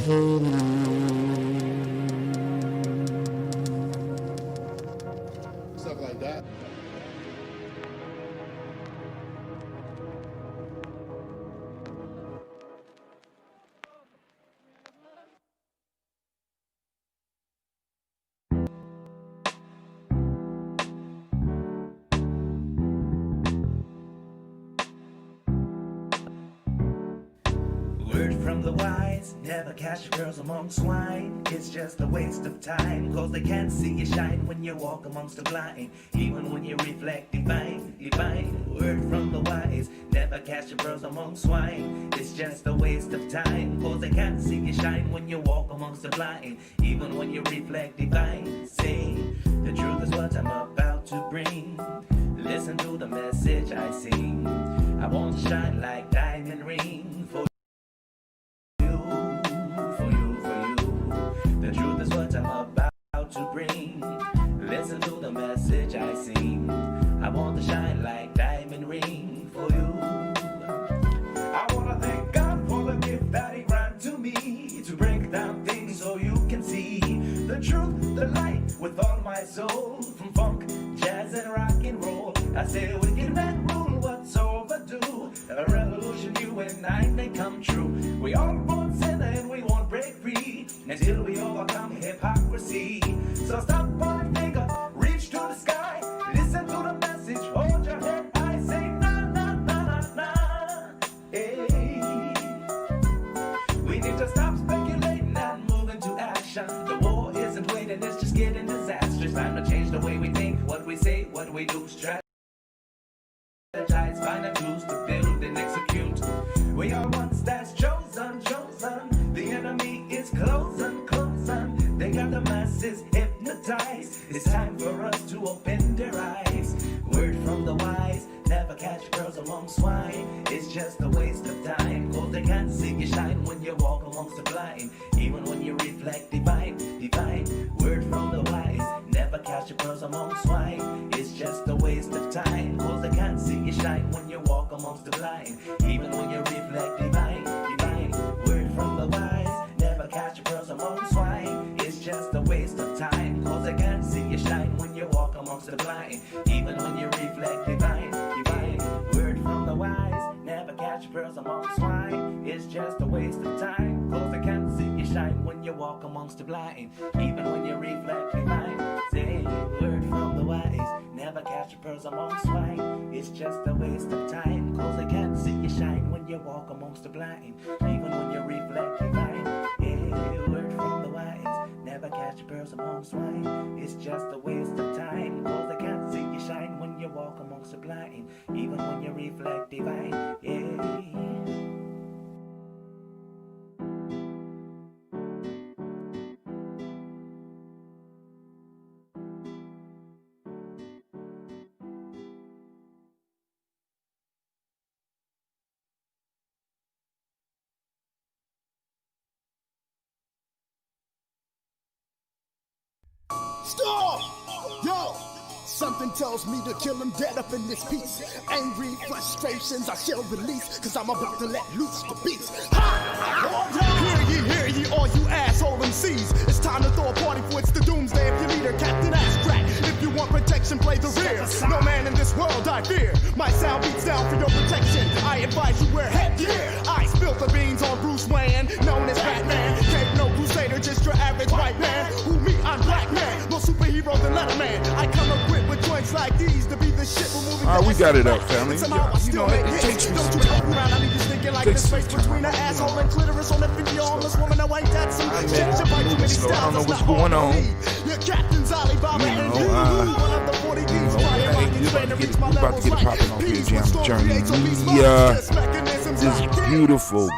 Stuff like that. Word from the wise, never catch girls among swine. It's just a waste of time, cause they can't see you shine when you walk amongst the blind. Even when you reflect divine. Word from the wise, never catch your girls among swine. It's just a waste of time, cause they can't see you shine when you walk amongst the blind. Even when you reflect divine. Say, the truth is what I'm about to bring. Listen to the message I sing. I want to shine like diamond ring for the truth is what I'm about to bring. Listen to the message I sing. I want to shine like diamond ring for you. I want to thank God for the gift that He granted to me, to break down things so you can see the truth, the light, with all my soul. From funk, jazz, and rock and roll, I say wicked men rule what's overdue. A revolution you and I may come true. We all born sinner and we won't break free until we overcome hypocrisy. So stop pointing finger, reach to the sky, listen to the message, hold your head high, say na na na na na. Hey, we need to stop speculating and move into action. The war isn't waiting, it's just getting disastrous. Time to change the way we think, what we say, what we do. Strategize, find the tools to build and execute. We are ones that's chosen. The enemy is closing. They got the masses hypnotized. It's time for us to open their eyes. Word from the wise, never catch girls among swine. It's just a waste of time, cause they can't see you shine when you walk amongst the blind. Even when you reflect divine. Word from the wise, never catch your pearls among swine. It's just a waste of time, cause they can't see you shine when you walk amongst the blind. Even when you reflect divine. Word from the wise, never catch your pearls among swine. It's just a waste of time, cause they can't see you shine when you walk amongst the blind. Even when you reflect divine. Word from the wise, never catch your pearls among swine. It's just a waste of time, cause they can't see you shine when you walk amongst the blind. Even when you reflect divine. Say, word from the wise, never catch your pearls among swine. It's just a waste of time, cause they can't see you shine when you walk amongst the blind. Even when you reflect divine. Yeah, word from the wise, never catch your pearls among swine. It's just a waste of time, cause they can't see you shine when you walk amongst the blind. Even when you reflect divine. Yeah. Stop! Yo! Something tells me to kill him dead up in this piece. Angry frustrations I shall release, cause I'm about to let loose the beast. Ha! Hear ye, all you asshole MCs. It's time to throw a party for it's the doomsday. If you need a Captain Ass Crack, if you want protection, play the rear. No man in this world I fear. My sound beats down for your protection. I advise you wear headgear. I spill the beans on Bruce Wayne, known as Batman. Ain't no crusader, just your average white man. Who me? I'm black man. More superhero than Letterman. I come equipped with joints like these to be the shit. We got it up, family. Yeah, you know, it takes me some time. Like the space between the asshole and clitoris on the video. Homeless woman, I ain't that some shit. I don't know what's going on. Your captain's Alibaba and you. One of the 40 D's. We're about to get it popping on GNJMedia. This beautiful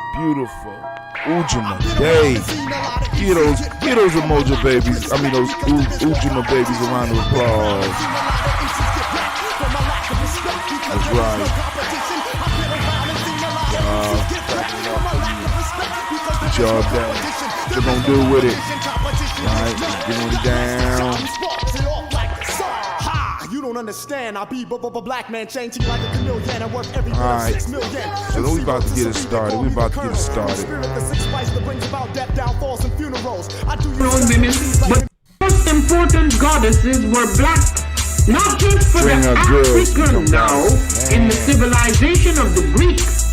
Ujamaa Day. Give those emoji babies. I mean those Ujamaa babies a round of applause. That's right. Y'all down. What you gonna do with it? Right? Getting it down. don't understand. I be black man changing like a chameleon and worth every Alright. 6 million. So we about to get it started. We about to get it started. Spirit, the six spice that brings about death, downfalls, and funerals. I do you Women, but most important goddesses were black. Not just for Bring the our girls to African come now, down. in the civilization of the Greeks.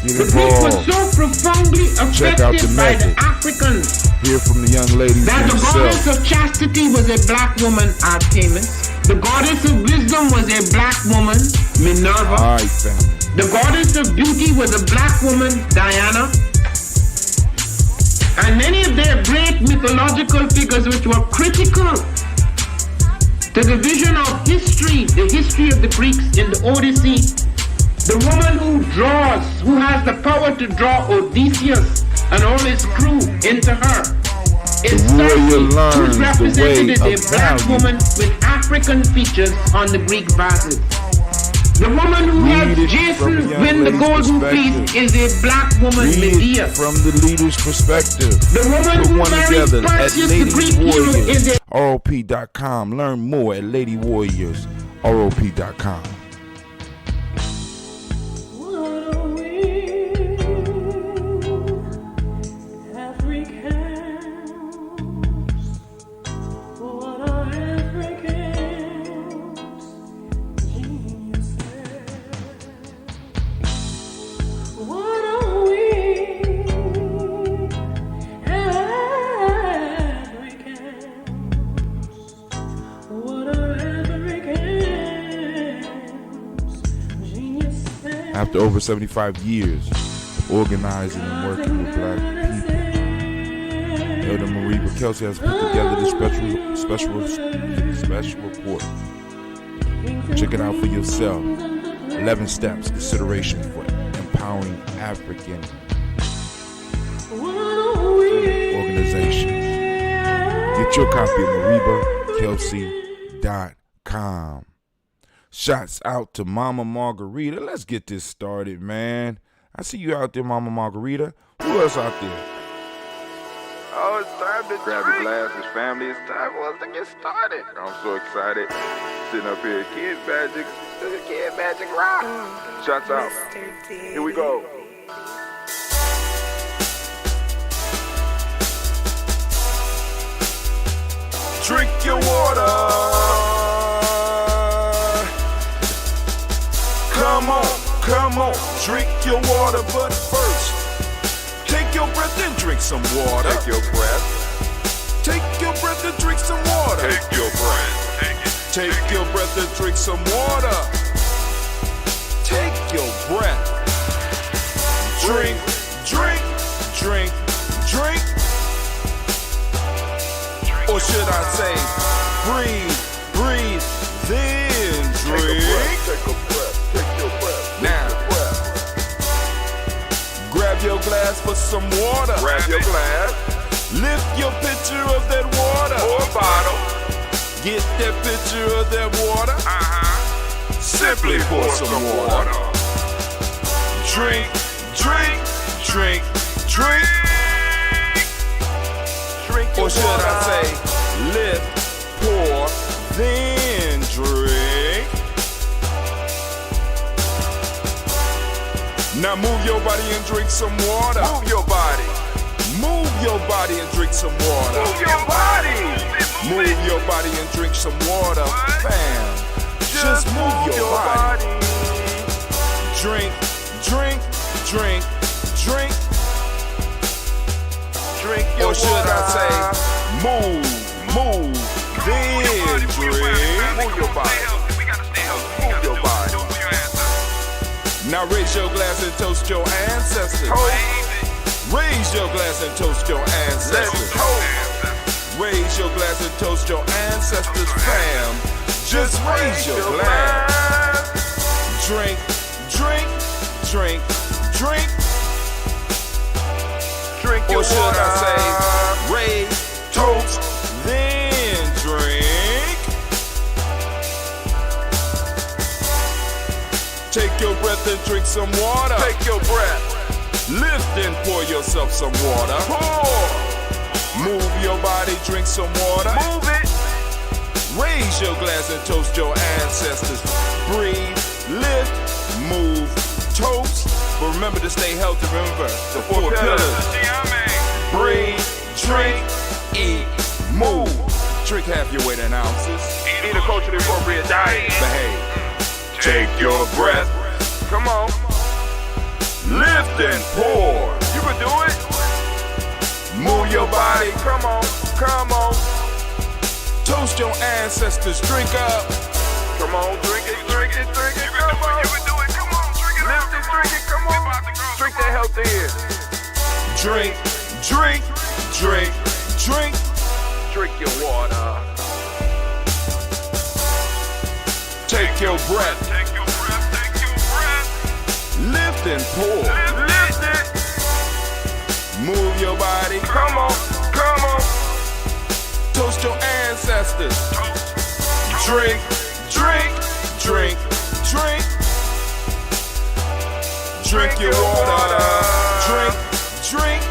The Greeks were so profoundly Check out the affected by the method. Africans Hear from the young ladies that the goddess themselves. of chastity was a black woman, Artemis. The goddess of wisdom was a black woman, Minerva. Alright, family. The goddess of beauty was a black woman, Diana. And many of their great mythological figures which were critical to the vision of history, the history of the Greeks in the Odyssey. The woman who draws, who has the power to draw Odysseus and all his crew into her, is warrior Psyche, learns who's the represented way as of a black value. woman with African features on the Greek vases. The woman who Read has it from Jason the young win the lady's golden perspective. fleece is a black woman, Medea. Read it from the leader's perspective. The woman Put who one married together at Perseus, the Lady Greek hero, is Warriors. a ROP.com. Learn more at Lady Warriors. ROP.com. After over 75 years of organizing and working with black people, Elder Marie Kelsey has put together this special report. Check it out for yourself. 11 steps, consideration for empowering African organizations. Get your copy at MaribaKelsey.com. Shots out to Mama Margarita. Let's get this started, man. I see you out there, Mama Margarita. Who else out there? Oh, it's time to grab your glasses, family. It's time for us to get started. I'm so excited. Sitting up here, Kid Magic Rock. Shots out. Here we go. Drink your water. Come on, drink your water, but first, take your breath and drink some water. Take your breath. Take your breath and drink some water. Take your breath. Take your breath and drink some water. Take your breath. Drink, drink, drink, drink. Or should I say, breathe, breathe, then drink. Take a breath. Take your breath. Now, grab your glass for some water. Grab your glass. Lift your pitcher of that water. Or a bottle. Get that pitcher of that water. Simply pour some water. Drink, drink, drink, drink. Drink your Or should water. I say, lift, pour, then drink. Now move your body and drink some water. Move your body. Move your body and drink some water. Move your body. Move your body and drink some water, fam. Just move your body. Drink, drink, drink, drink. Drink your Or should water. I say, move, then drink. Move your body. Move your body. Now raise your glass and toast your ancestors. Raise your glass and toast your Let's ancestors. toast. Raise your glass and toast your ancestors, fam. Just raise your glass. Drink, drink, drink, drink. Drink your Or should water. I say, raise, toast, then drink. Take your breath and drink some water. Take your breath. Lift and pour yourself some water. Pour. Move your body, drink some water. Move it. Raise your glass and toast your ancestors. Breathe, lift, move, toast. But remember to stay healthy. Remember the four pillars. Breathe, drink, eat, move. Drink half your weight in ounces. Eat a culturally appropriate diet. Behave. Take your breath. Come on. Lift and pour. You can do it. Move your body. Come on. Come on. Toast your ancestors. Drink up. Come on. Drink it. Drink it. Drink it. Come on. You can do it. Come on. Drink it. Lift it. Drink it. Come on. Drink that health in. Drink, drink, drink, drink. Drink your water. Take your breath. Take your breath. Take your breath. Lift and pour. Lift it. Move your body. Come on. Come on. Toast your ancestors. Drink, drink, drink, drink. Drink your water. Drink, drink,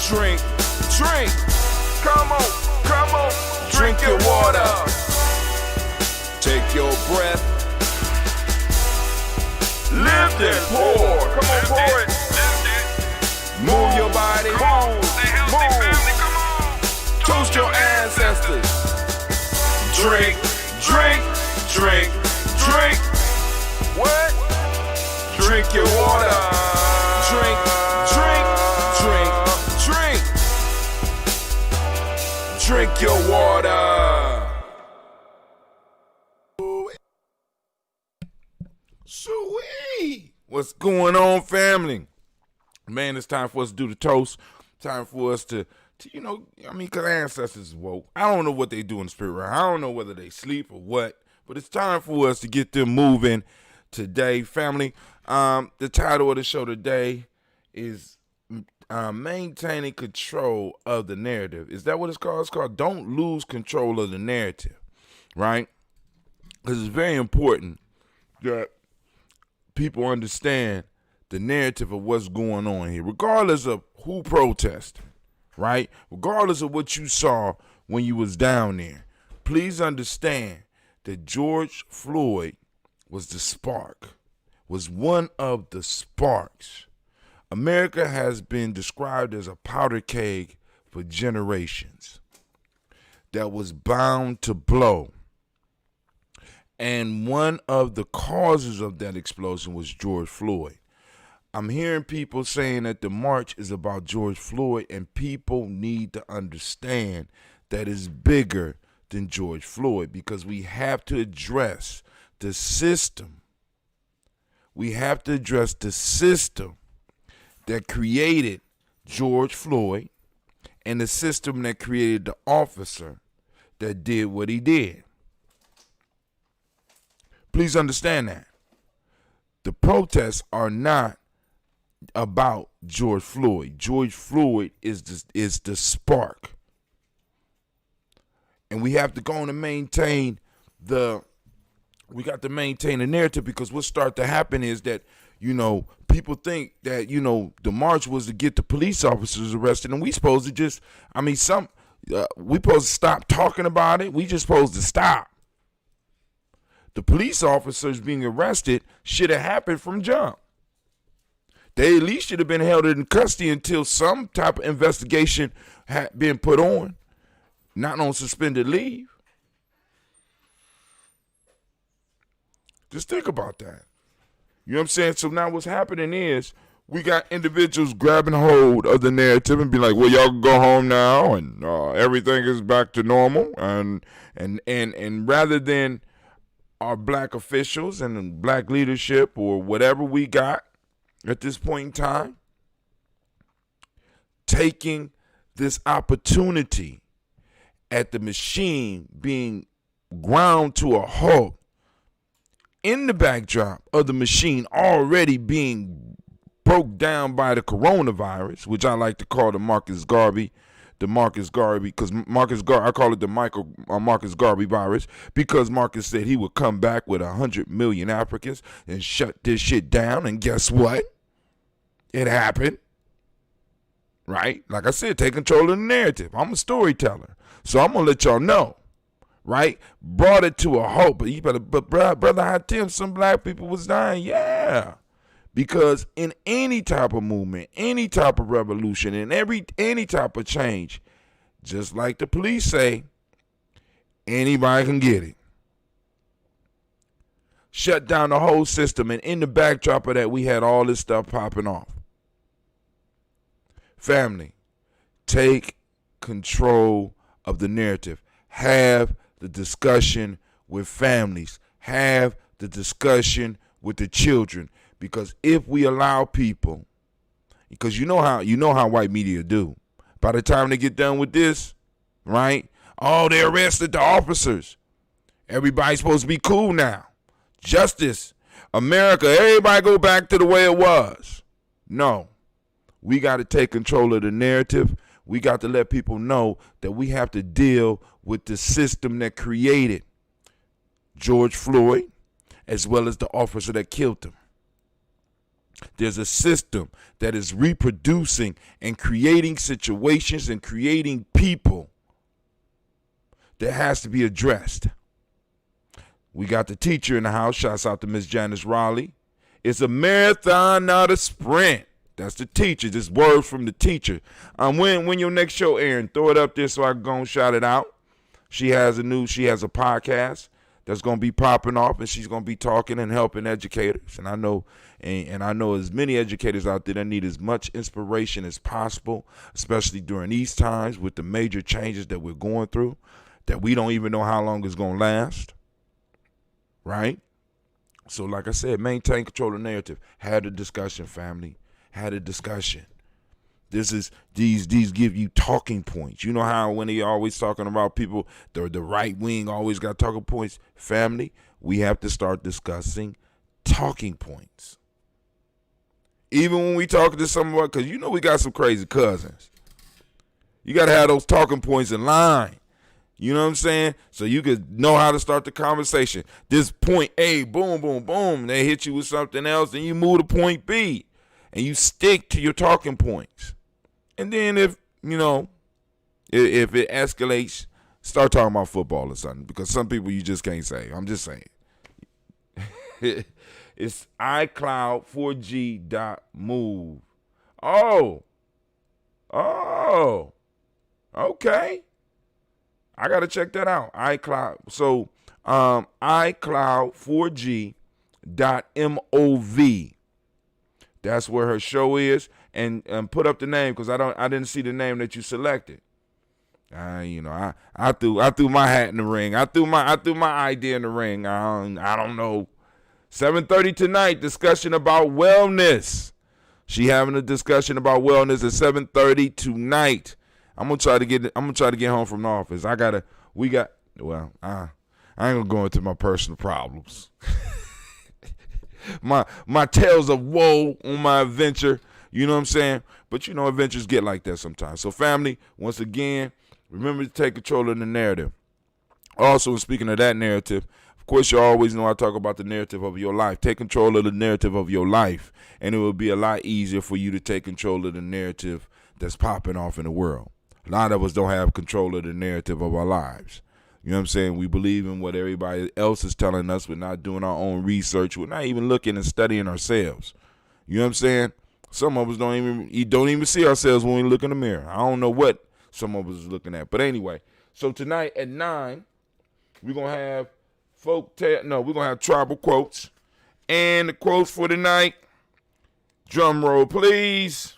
drink, drink. Come on. Come on. Drink your water. Take your breath. Lift and pour. Come on, pour it. Move your body. Move. Family, come on. Toast your ancestors. Drink, drink, drink, drink. What? Drink your water. Drink, drink, drink, drink. Drink your water. Sweet. What's going on, family? Man, it's time for us to do the toast. Time for us to because ancestors woke. I don't know what they do in the spirit realm. I don't know whether they sleep or what, but it's time for us to get them moving today, family. The title of the show today is Maintaining Control of the Narrative. Is that what it's called? It's called Don't Lose Control of the Narrative, right? Because it's very important that people understand the narrative of what's going on here, regardless of who protested, right? Regardless of what you saw when you was down there. Please understand that George Floyd was the spark, was one of the sparks. America has been described as a powder keg for generations that was bound to blow. And one of the causes of that explosion was George Floyd. I'm hearing people saying that the march is about George Floyd, and people need to understand that it's bigger than George Floyd, because we have to address the system. We have to address the system that created George Floyd and the system that created the officer that did what he did. Please understand that. The protests are not about George Floyd. George Floyd is the spark. And we have to go on and maintain the narrative, because what starts to happen is that, people think that, the march was to get the police officers arrested, and we supposed to just, we supposed to stop talking about it. We just supposed to stop. The police officers being arrested should have happened from jump. They at least should have been held in custody until some type of investigation had been put on, not on suspended leave. Just think about that. You know what I'm saying? So now what's happening is we got individuals grabbing hold of the narrative and be like, well, y'all can go home now and everything is back to normal. And rather than our black officials and black leadership or whatever we got at this point in time, taking this opportunity at the machine being ground to a halt in the backdrop of the machine already being broke down by the coronavirus, which I like to call the Marcus Garvey, because I call it the Marcus Garvey virus, because Marcus said he would come back with 100 million Africans and shut this shit down, and guess what? It happened, right? Like I said, take control of the narrative. I'm a storyteller, so I'm going to let y'all know, right? Brought it to a halt. But brother Hatim, some black people was dying. Yeah. Because in any type of movement, any type of revolution, and any type of change, just like the police say, anybody can get it. Shut down the whole system, and in the backdrop of that, we had all this stuff popping off. Family, take control of the narrative. Have the discussion with families. Have the discussion with the children. Because if we allow people, because you know how white media do. By the time they get done with this, right? Oh, they arrested the officers. Everybody's supposed to be cool now. Justice, America, everybody go back to the way it was. No. We got to take control of the narrative. We got to let people know that we have to deal with the system that created George Floyd, as well as the officer that killed him. There's a system that is reproducing and creating situations and creating people that has to be addressed. We got the teacher in the house. Shouts out to Miss Janice Raleigh. It's a marathon, not a sprint. That's the teacher. Just words from the teacher. When your next show airing, throw it up there so I can go and shout it out. She has a podcast that's going to be popping off, and she's going to be talking and helping educators. And I know as many educators out there that need as much inspiration as possible, especially during these times with the major changes that we're going through, that we don't even know how long it's going to last. Right? So like I said, maintain control of the narrative. Have a discussion, family. Had a discussion. These give you talking points. You know how when they always talking about people, the right wing always got talking points. Family, we have to start discussing talking points. Even when we talking to someone, because you know we got some crazy cousins. You got to have those talking points in line. You know what I'm saying? So you could know how to start the conversation. This point A, boom, boom, boom. They hit you with something else, and you move to point B. And you stick to your talking points. And then if it escalates, start talking about football or something. Because some people you just can't say. I'm just saying. It's iCloud4G.move. Oh, okay. I got to check that out. iCloud. So, iCloud4G.mov. That's where her show is, and put up the name because I didn't see the name that you selected. I threw my hat in the ring. I threw my idea in the ring. I don't know. 7:30 tonight, discussion about wellness. She having a discussion about wellness at 7:30 tonight. I'm gonna try to get home from the office. I ain't gonna go into my personal problems. my tales of woe on my adventure, you know what I'm saying? But you know, adventures get like that sometimes. So family, once again, remember to take control of the narrative. Also, speaking of that narrative, of course, you always know I talk about the narrative of your life. Take control of the narrative of your life, and it will be a lot easier for you to take control of the narrative that's popping off in the world. A lot of us don't have control of the narrative of our lives. You know what I'm saying? We believe in what everybody else is telling us. We're not doing our own research. We're not even looking and studying ourselves. You know what I'm saying? Some of us don't even see ourselves when we look in the mirror. I don't know what some of us is looking at. But anyway, so tonight at 9, we're going to have we're going to have tribal quotes. And the quotes for tonight, drum roll, please.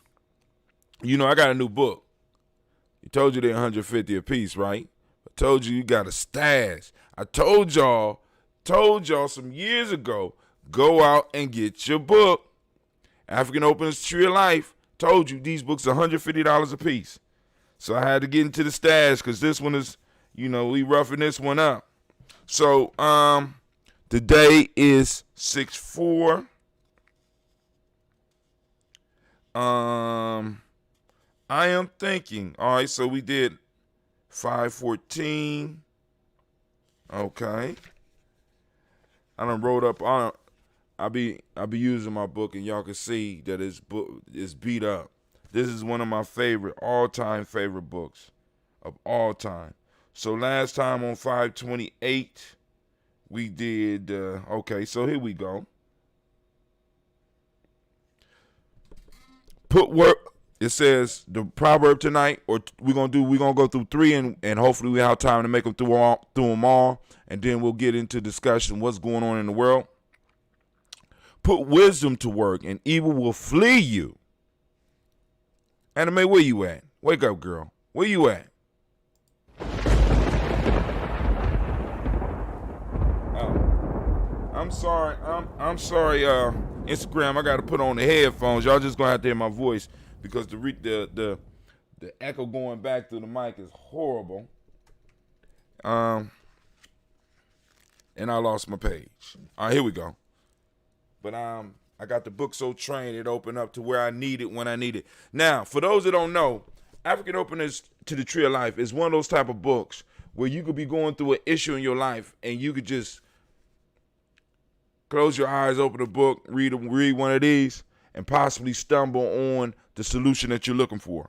You know, I got a new book. I told you they're 150 a piece, right? I told you got a stash. I told y'all some years ago, go out and get your book. African Openers Tree of Life. Told you these books are $150 a piece. So I had to get into the stash because this one is, we roughing this one up. So today is 6/4. I am thinking. All right, so we did 5/14. Okay. I done wrote up on. I be using my book, and y'all can see that this book is beat up. This is one of my all-time favorite books of all time. So last time on 528, we did, okay, so here we go. Put work, it says the proverb tonight, or we're gonna go through 3 and hopefully we have time to make them through them all, and then we'll get into discussion what's going on in the world. Put wisdom to work and evil will flee you. Anime, where you at? Wake up, girl. Where you at? I'm sorry. I'm sorry, Instagram. I got to put on the headphones. Y'all just gonna have to hear my voice because the echo going back through the mic is horrible. And I lost my page. All right, here we go. But I got the book so trained it opened up to where I need it when I need it. Now, for those that don't know, African Openers to the Tree of Life is one of those type of books where you could be going through an issue in your life and you could just close your eyes, open a book, read one of these, and possibly stumble on the solution that you're looking for.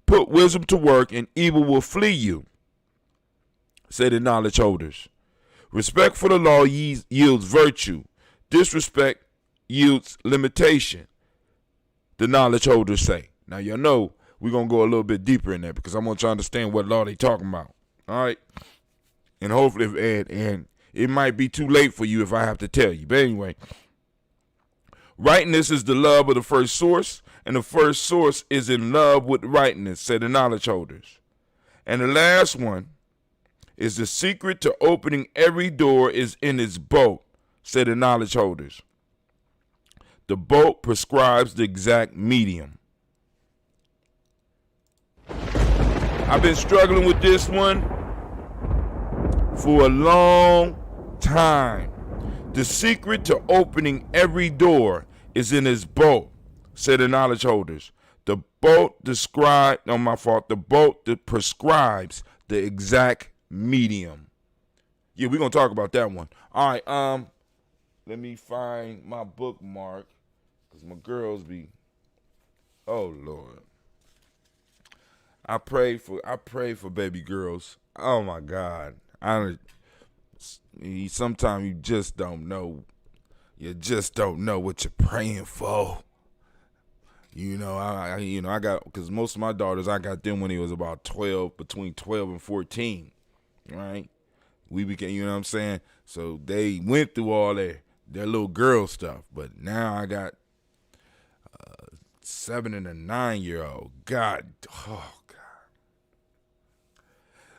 Put wisdom to work and evil will flee you, say the knowledge holders. Respect for the law yields virtue. Disrespect yields limitation, the knowledge holders say. Now, y'all know we're going to go a little bit deeper in there because I'm going to try to understand what law they talking about. All right? And hopefully, and it might be too late for you if I have to tell you. But anyway, rightness is the love of the first source, and the first source is in love with rightness, say the knowledge holders. And the last one is the secret to opening every door is in its boat, say the knowledge holders. The boat prescribes the exact medium. I've been struggling with this one for a long time. The secret to opening every door is in his boat, said the knowledge holders. The boat the boat that prescribes the exact medium. Yeah, we're gonna talk about that one. All right, let me find my bookmark because my girls be, oh Lord. I pray for baby girls. Oh my God. Sometimes you just don't know. You just don't know what you're praying for. I got, because most of my daughters, I got them when he was about 12, between 12 and 14, right? We became, you know what I'm saying? So they went through all their little girl stuff, but now I got 7 and a 9-year-old. God, oh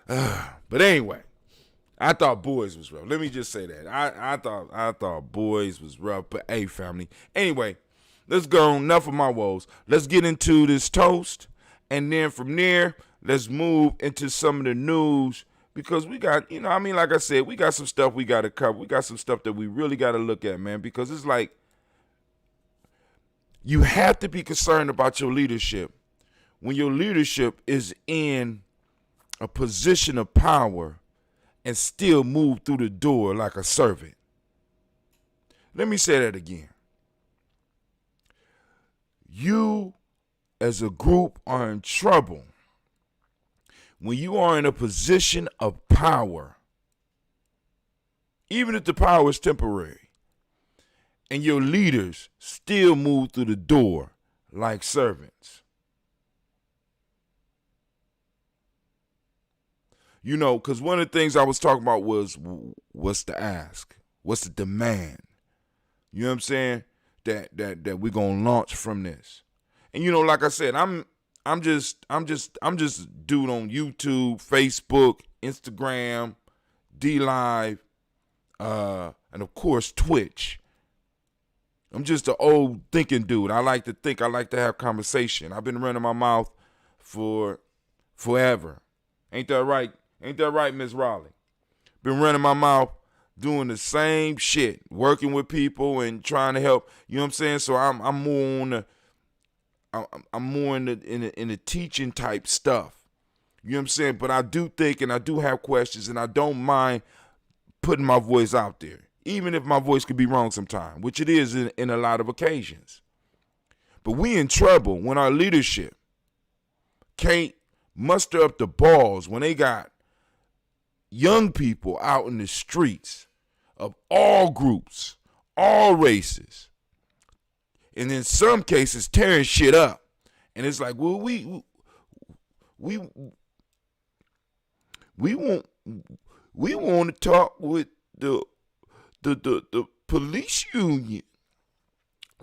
God. But anyway, I thought boys was rough. Let me just say that. I thought boys was rough, but hey, family. Anyway, let's go. Enough of my woes. Let's get into this toast, and then from there, let's move into some of the news because we got, like I said, we got some stuff we got to cover. We got some stuff that we really got to look at, man, because it's like you have to be concerned about your leadership when your leadership is in a position of power and still move through the door like a servant. Let me say that again. You as a group are in trouble when you are in a position of power, even if the power is temporary, and your leaders still move through the door like servants. Because one of the things I was talking about was what's the ask? What's the demand? You know what I'm saying? That we're gonna launch from this. And like I said, I'm just dude on YouTube, Facebook, Instagram, D-Live, and of course Twitch. I'm just an old thinking dude. I like to think, I like to have conversation. I've been running my mouth for forever. Ain't that right? Ain't that right, Miss Raleigh? Been running my mouth, doing the same shit, working with people and trying to help. You know what I'm saying? So I'm more in the teaching type stuff. You know what I'm saying? But I do think and I do have questions and I don't mind putting my voice out there, even if my voice could be wrong sometime, which it is in a lot of occasions. But we in trouble when our leadership can't muster up the balls when they got young people out in the streets of all groups, all races, and in some cases tearing shit up. And it's like, well, we want to talk with the police union.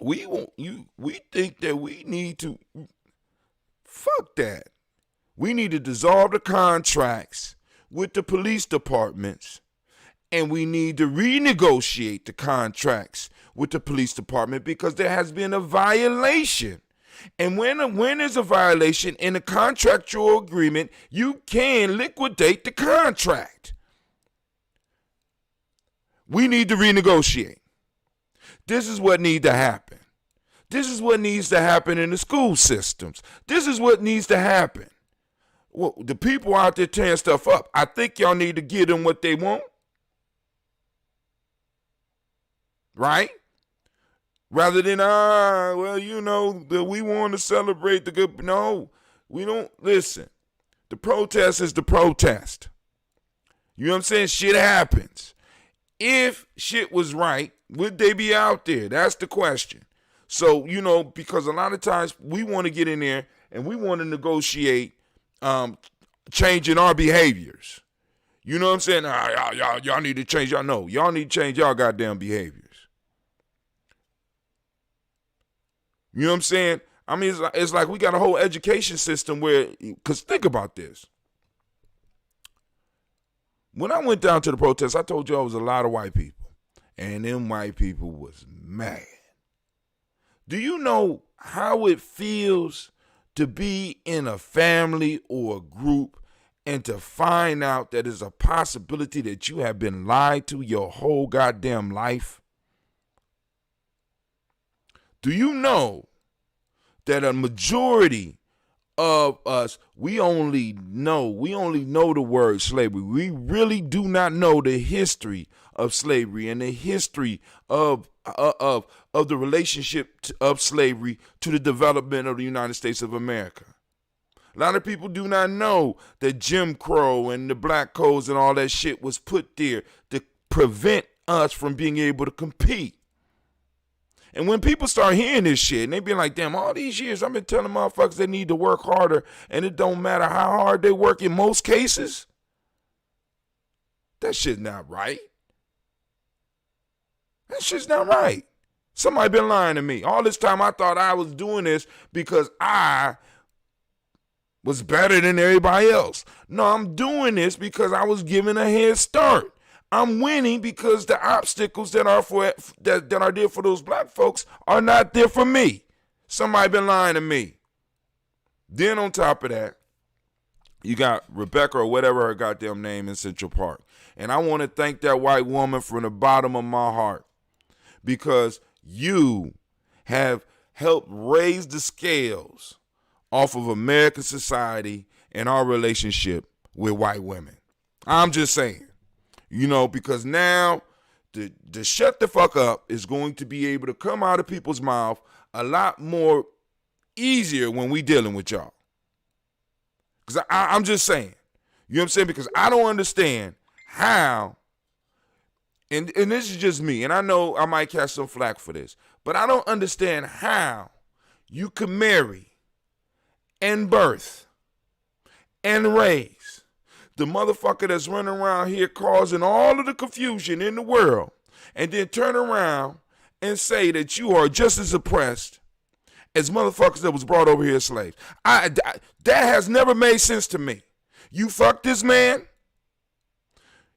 We think that we need to fuck that. We need to dissolve the contracts with the police departments, and we need to renegotiate the contracts with the police department because there has been a violation. And when there's a violation in a contractual agreement, you can liquidate the contract. We need to renegotiate. This is what needs to happen. This is what needs to happen in the school systems. This is what needs to happen. Well, the people out there tearing stuff up, I think y'all need to give them what they want. Right? Rather than, we want to celebrate the good. No, we don't. Listen, the protest is the protest. You know what I'm saying? Shit happens. If shit was right, would they be out there? That's the question. So, because a lot of times we want to get in there and we want to negotiate changing our behaviors. You know what I'm saying? Y'all need to change. Y'all need to change y'all goddamn behaviors. You know what I'm saying? I mean, it's like we got a whole education system where, because think about this. When I went down to the protest, I told you it was a lot of white people. And them white people was mad. Do you know how it feels to be in a family or a group and to find out that there's a possibility that you have been lied to your whole goddamn life? Do you know that a majority of us, we only know the word slavery. We really do not know the history of slavery and the history of the relationship of slavery to the development of the United States of America. A lot of people do not know that Jim Crow and the black codes and all that shit was put there to prevent us from being able to compete. And when people start hearing this shit, and they be like, damn, all these years I've been telling motherfuckers they need to work harder, and it don't matter how hard they work in most cases. That shit's not right. That shit's not right. Somebody been lying to me. All this time I thought I was doing this because I was better than everybody else. No, I'm doing this because I was given a head start. I'm winning because the obstacles that are there for those black folks are not there for me. Somebody been lying to me. Then on top of that, you got Rebecca or whatever her goddamn name in Central Park. And I want to thank that white woman from the bottom of my heart because you have helped raise the scales off of American society and our relationship with white women. I'm just saying. Because now the shut the fuck up is going to be able to come out of people's mouth a lot more easier when we dealing with y'all. Because I'm just saying. You know what I'm saying? Because I don't understand how, and this is just me, and I know I might catch some flack for this, but I don't understand how you can marry and birth and raise the motherfucker that's running around here causing all of the confusion in the world, and then turn around and say that you are just as oppressed as motherfuckers that was brought over here as slaves. That has never made sense to me. You fuck this man.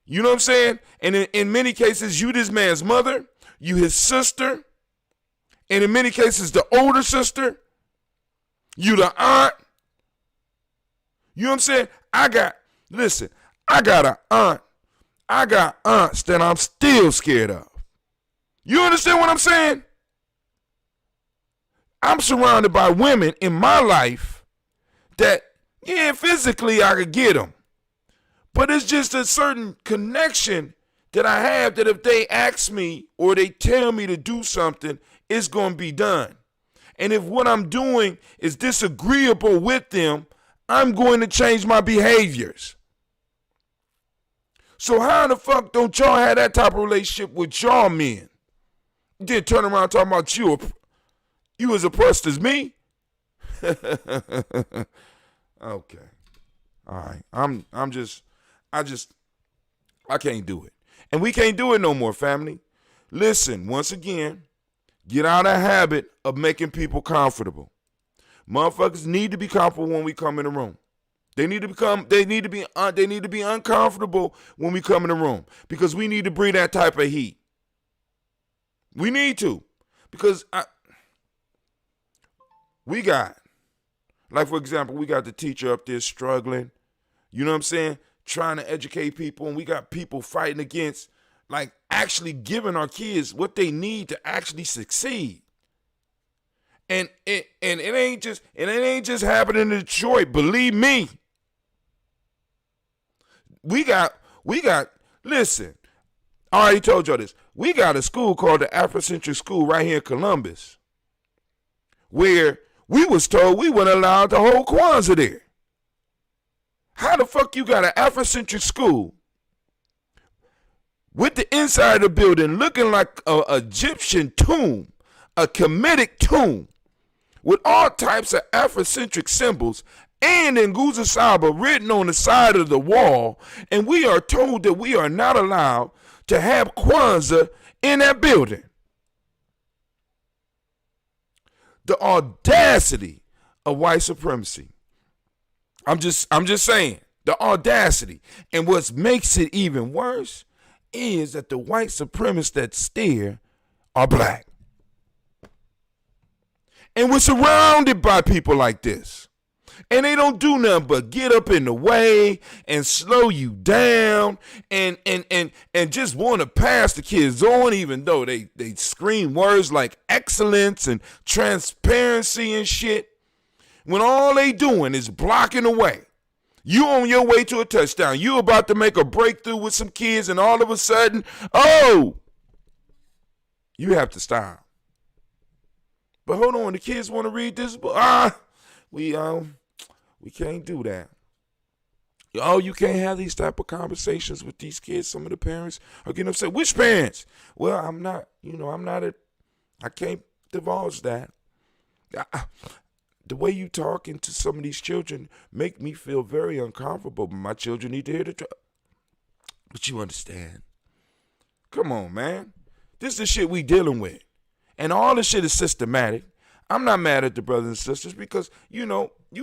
You know what I'm saying? And in many cases, you this man's mother, you his sister, and in many cases, the older sister, you the aunt. You know what I'm saying? I got an aunt. I got aunts that I'm still scared of. You understand what I'm saying? I'm surrounded by women in my life that, yeah, physically I could get them. But it's just a certain connection that I have that if they ask me or they tell me to do something, it's going to be done. And if what I'm doing is disagreeable with them, I'm going to change my behaviors. So how the fuck don't y'all have that type of relationship with y'all men? Then turn around talking about you as oppressed as me? Okay. All right. I can't do it. And we can't do it no more, family. Listen, once again, get out of the habit of making people comfortable. Motherfuckers need to be comfortable when we come in the room. They need to be uncomfortable when we come in the room, because we need to bring that type of heat. We need to, because we got, like, for example, we got the teacher up there struggling, you know what I'm saying, trying to educate people, and we got people fighting against, like, actually giving our kids what they need to actually succeed. And it ain't just happening in Detroit, believe me. We got, listen, I already told y'all this. We got a school called the Afrocentric School right here in Columbus, where we was told we weren't allowed to hold Kwanzaa there. How the fuck you got an Afrocentric school with the inside of the building looking like an Egyptian tomb, a Kemetic tomb, with all types of Afrocentric symbols, and in Nguzo Saba written on the side of the wall, and we are told that we are not allowed to have Kwanzaa in that building? The audacity of white supremacy. I'm just saying, the audacity. And what makes it even worse is that the white supremacists that stare are black. And we're surrounded by people like this. And they don't do nothing but get up in the way and slow you down and just want to pass the kids on, even though they scream words like excellence and transparency and shit, when all they doing is blocking the way. You on your way to a touchdown. You about to make a breakthrough with some kids, and all of a sudden, oh, you have to stop. But hold on, the kids want to read this book. We can't do that. Oh, you can't have these type of conversations with these kids. Some of the parents are getting upset. Which parents? Well, I can't divulge that. The way you talking to some of these children make me feel very uncomfortable, but my children need to hear the truth. But you understand. Come on, man. This is the shit we dealing with. And all this shit is systematic. I'm not mad at the brothers and sisters because, you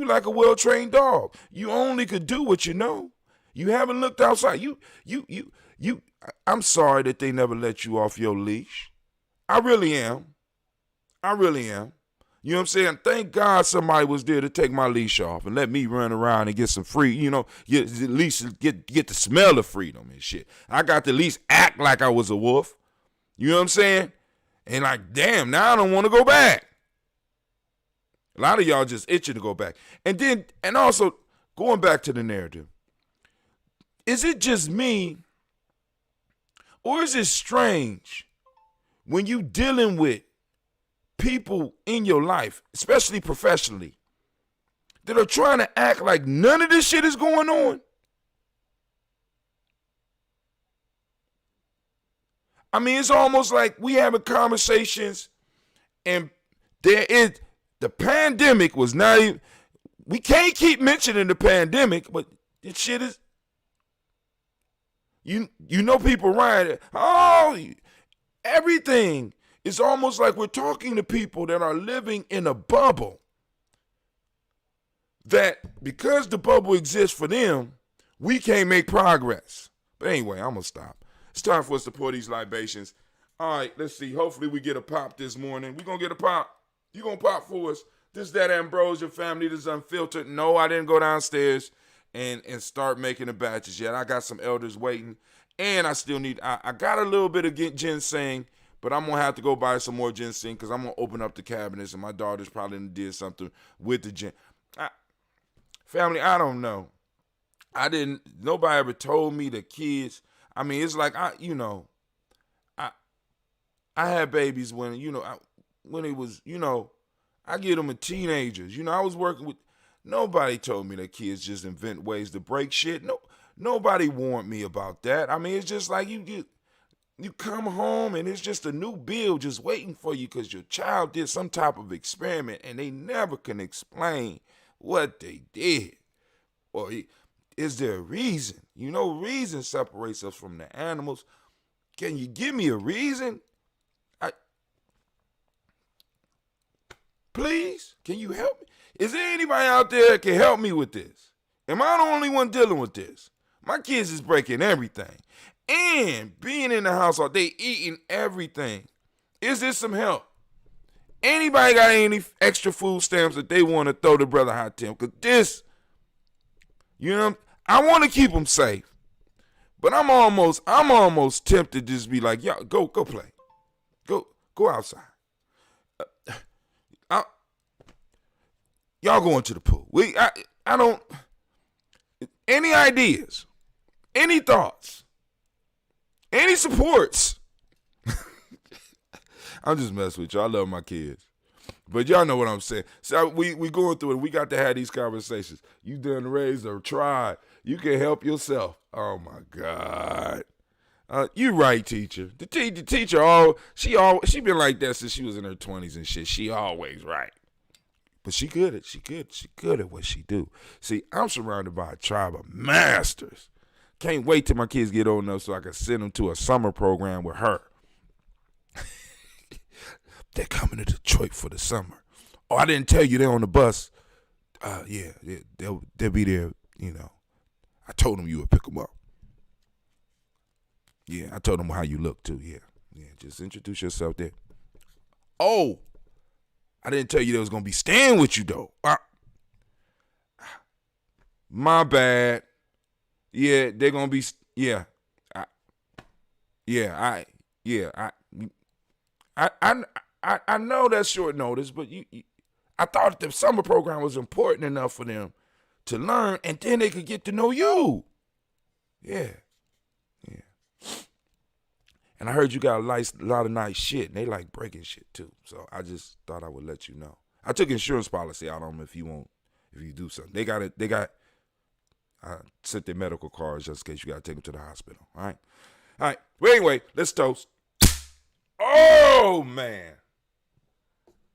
like a well-trained dog. You only could do what you know. You haven't looked outside. I'm sorry that they never let you off your leash. I really am. You know what I'm saying? Thank God somebody was there to take my leash off and let me run around and get some free, at least get the smell of freedom and shit. I got to at least act like I was a wolf. You know what I'm saying? And like, damn, now I don't want to go back. A lot of y'all just itching to go back. And also, going back to the narrative, is it just me, or is it strange when you dealing with people in your life, especially professionally, that are trying to act like none of this shit is going on? I mean, it's almost like we having conversations and the pandemic was not even, we can't keep mentioning the pandemic, but this shit is, people rioting. Oh, everything. It's almost like we're talking to people that are living in a bubble, that because the bubble exists for them, we can't make progress. But anyway, I'm going to stop. It's time for us to pour these libations. All right, let's see. Hopefully we get a pop this morning. We're going to get a pop. You going to pop for us. This is that Ambrosia family. This is Unfiltered. No, I didn't go downstairs and start making the batches yet. I got some elders waiting. And I still need, I got a little bit of ginseng, but I'm going to have to go buy some more ginseng because I'm going to open up the cabinets, and my daughter's probably did something with the gin. Family, I don't know. Nobody ever told me the kids. I mean, it's like, I had babies when it was, I get them as teenagers. I was working with, nobody told me that kids just invent ways to break shit. Nobody warned me about that. I mean, it's just like you come home and it's just a new bill just waiting for you because your child did some type of experiment and they never can explain what they did. Or is there a reason? Reason separates us from the animals. Can you give me a reason? Please, can you help me? Is there anybody out there that can help me with this? Am I the only one dealing with this? My kids is breaking everything. And being in the house all day, eating everything. Is this some help? Anybody got any extra food stamps that they want to throw to Brother Hot Tim? Because this, I want to keep them safe. But I'm almost tempted to just be like, yo, go play. Go outside. Y'all going to the pool. I don't, any ideas, any thoughts, any supports. I'm just messing with y'all. I love my kids. But y'all know what I'm saying. So we going through it. We got to have these conversations. You done raised or tried. You can help yourself. Oh, my God. You right, teacher. The teacher, she been like that since she was in her 20s and shit. She always right. But she good at what she do. See, I'm surrounded by a tribe of masters. Can't wait till my kids get old enough so I can send them to a summer program with her. They're coming to Detroit for the summer. Oh, I didn't tell you they're on the bus. Yeah, they'll be there, I told them you would pick them up. Yeah, I told them how you look too, yeah. Yeah, just introduce yourself there. Oh, I didn't tell you they was going to be staying with you, though. My bad. Yeah, they're going to be, yeah. I know that's short notice, but I thought the summer program was important enough for them to learn, and then they could get to know you. Yeah. And I heard you got a lot of nice shit, and they like breaking shit too. So I just thought I would let you know. I took insurance policy out on them if you do something. I sent their medical cards just in case you got to take them to the hospital. All right. Well, anyway, let's toast. Oh man,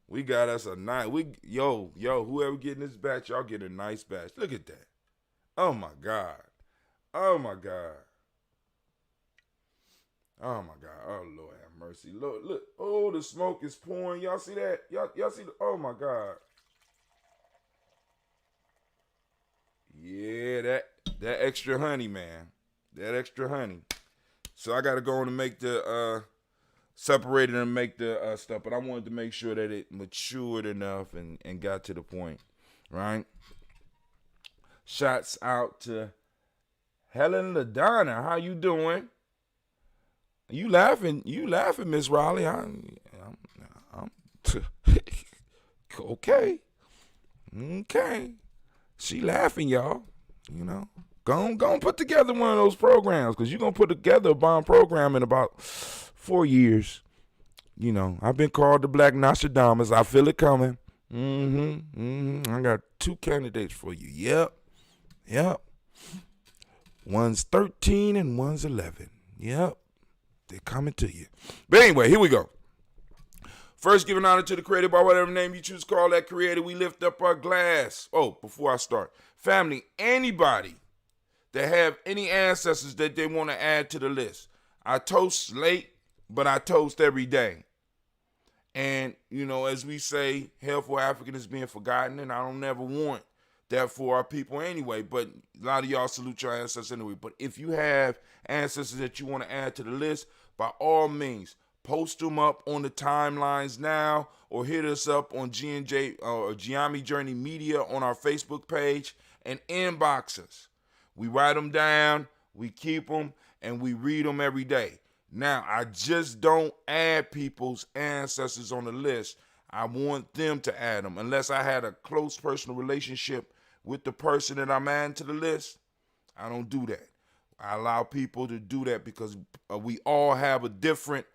we got us a nice. Yo, whoever getting this batch, y'all get a nice batch. Look at that. Oh my God. Oh my God. Oh my God. Oh Lord have mercy. Look. Oh, the smoke is pouring. Y'all see that? Y'all see oh my God. Yeah, that extra honey, man. That extra honey. So I gotta go on and make the separate it and make the stuff, but I wanted to make sure that it matured enough and got to the point. Right? Shots out to Helen LaDonna. How you doing? You laughing, Miss Riley? I'm okay. She laughing, y'all. Go put together one of those programs, because you're gonna put together a bomb program in about 4 years. I've been called the Black Nostradamus. I feel it coming. I got 2 candidates for you. Yep. One's 13 and one's 11. Yep. They're coming to you. But anyway, here we go. First, giving honor to the creator by whatever name you choose to call that creator. We lift up our glass. Oh, before I start. Family, anybody that have any ancestors that they want to add to the list. I toast late, but I toast every day. And, as we say, hell for African is being forgotten, and I don't never want that for our people anyway. But a lot of y'all salute your ancestors anyway. But if you have ancestors that you want to add to the list, by all means, post them up on the timelines now, or hit us up on GNJ or Gye-Nyame Journey Media on our Facebook page and inbox us. We write them down, we keep them, and we read them every day. Now, I just don't add people's ancestors on the list. I want them to add them. Unless I had a close personal relationship with the person that I'm adding to the list, I don't do that. I allow people to do that because we all have a different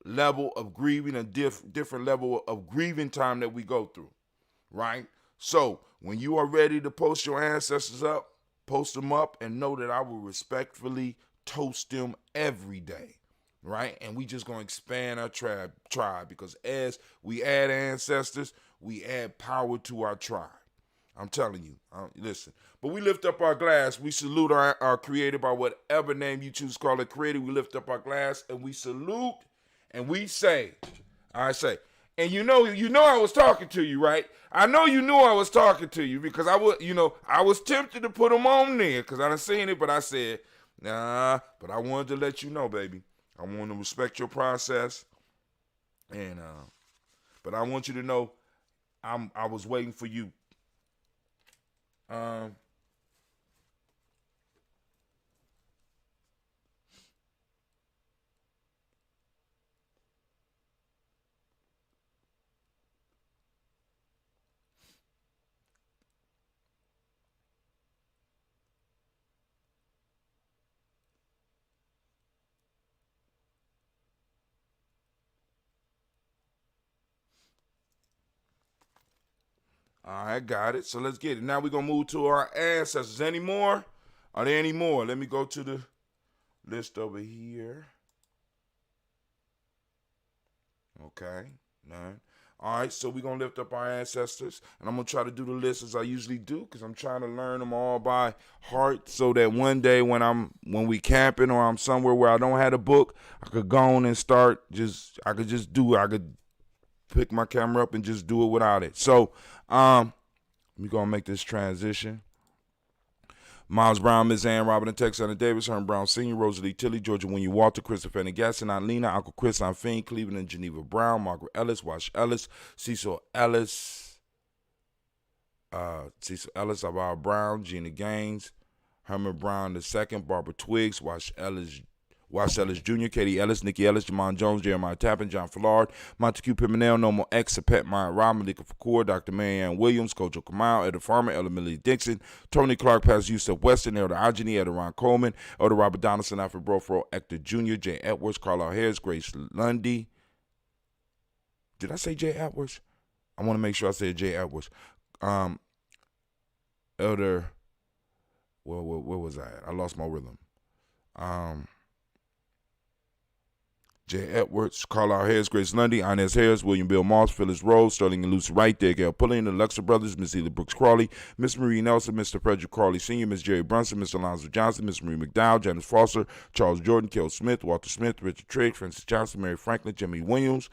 level of grieving, a different level of grieving time that we go through, right? So when you are ready to post your ancestors up, post them up, and know that I will respectfully toast them every day, right? And we just going to expand our tribe because as we add ancestors, we add power to our tribe. I'm telling you, listen. But we lift up our glass. We salute our creator by whatever name you choose to call it creator. We lift up our glass and we salute and we say, I say, and you know I was talking to you, right? I know you knew I was talking to you because I was tempted to put them on there because I done seen it, but I said, nah, but I wanted to let you know, baby. I want to respect your process. And, but I want you to know I was waiting for you. All right, got it. So let's get it. Now we're going to move to our ancestors. Any more? Are there any more? Let me go to the list over here. Okay, none. All right, so we're going to lift up our ancestors, and I'm going to try to do the list as I usually do because I'm trying to learn them all by heart so that one day when we camping or I'm somewhere where I don't have a book, I could go on and I could pick my camera up and just do it without it. So, we're going to make this transition. Miles Brown, Miss Ann, Robin and Texana Davis, Herman Brown Sr., Rosalie Tilley, Georgia Winnie Walter, Christopher and Gasson, Aunt Lena, Uncle Chris, Aunt Fiend, Cleveland and Geneva Brown, Margaret Ellis, Wash Ellis, Cecil Ellis, Alvar Brown, Gina Gaines, Herman Brown II, Barbara Twiggs, Wash Ellis Jr., Katie Ellis, Nikki Ellis, Jamon Jones, Jeremiah Tappan, John Fillard, Montague Pimenel, Nomo X, Pet Maya Rob, Malika Fakour, Dr. Marianne Williams, Kojo Kamal, Elder Farmer, Elder Millie Dixon, Tony Clark, Pastor Yusuf Weston, Elder Ajani, Elder Ron Coleman, Elder Robert Donaldson, Alfred Brofro, Hector Jr., Jay Edwards, Carlisle Harris, Grace Lundy. Did I say Jay Edwards? I want to make sure I said Jay Edwards. Elder, where was I at? I lost my rhythm. Jay Edwards, Carlisle Harris, Grace Lundy, Inez Harris, William Bill Moss, Phyllis Rose, Sterling and Lucy Wright, Gail Pullian, the Luxor Brothers, Miss Ela Brooks Crawley, Miss Marie Nelson, Mr. Frederick Crawley Sr., Miss Jerry Brunson, Mr. Alonzo Johnson, Miss Marie McDowell, Janice Foster, Charles Jordan, Kel Smith, Walter Smith, Richard Trigg, Francis Johnson, Mary Franklin, Jimmy Williams,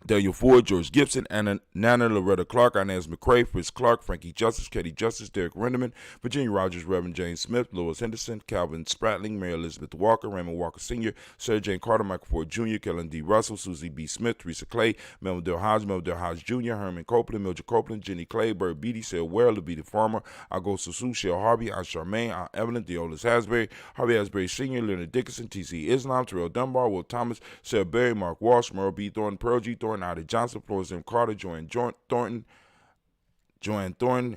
Daniel Ford, George Gibson, Nana Loretta Clark, Inez McCrae, Fritz Clark, Frankie Justice, Katie Justice, Derek Renderman, Virginia Rogers, Reverend James Smith, Lois Henderson, Calvin Spratling, Mary Elizabeth Walker, Raymond Walker Sr., Sarah Jane Carter, Michael Ford Jr., Kellen D. Russell, Susie B. Smith, Teresa Clay, Melvin Del Hodge Jr., Herman Copeland, Mildred Copeland, Jenny Clay, Bird Beatty, Sarah Ware, Levita Farmer, Augusto Sue, Shell Harvey, Aunt Charmaine, Aunt Evelyn, Deolis Hasbury, Harvey Hasbury Sr., Leonard Dickinson, T.C. Islam, Terrell Dunbar, Will Thomas, Sarah Berry, Mark Walsh, Merle B. Thornton, Pearl G. Thornton, Ida Johnson, Florence M. Carter, Joanne Thornton,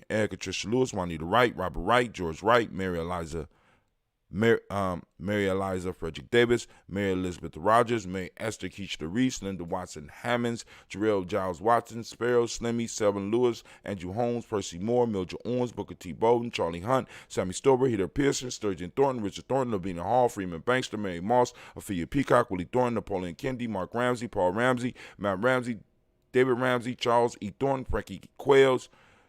Erica Tricia Lewis, Juanita Wright, Robert Wright, George Wright, Mary Eliza, Frederick Davis, Mary Elizabeth Rogers, Mary Esther Keishla Reese, Linda Watson Hammonds, Jarrell Giles Watson, Sparrow, Slimmy, Selvin Lewis, Andrew Holmes, Percy Moore, Mildred Owens, Booker T. Bowden, Charlie Hunt, Sammy Stover, Heather Pearson, Sturgeon Thornton, Richard Thornton, Lavina Hall, Freeman Bankster, Mary Moss, Ophelia Peacock, Willie Thornton, Napoleon Kennedy, Mark Ramsey, Paul Ramsey, Matt Ramsey, David Ramsey, Charles E. Thornton, Frankie Quails,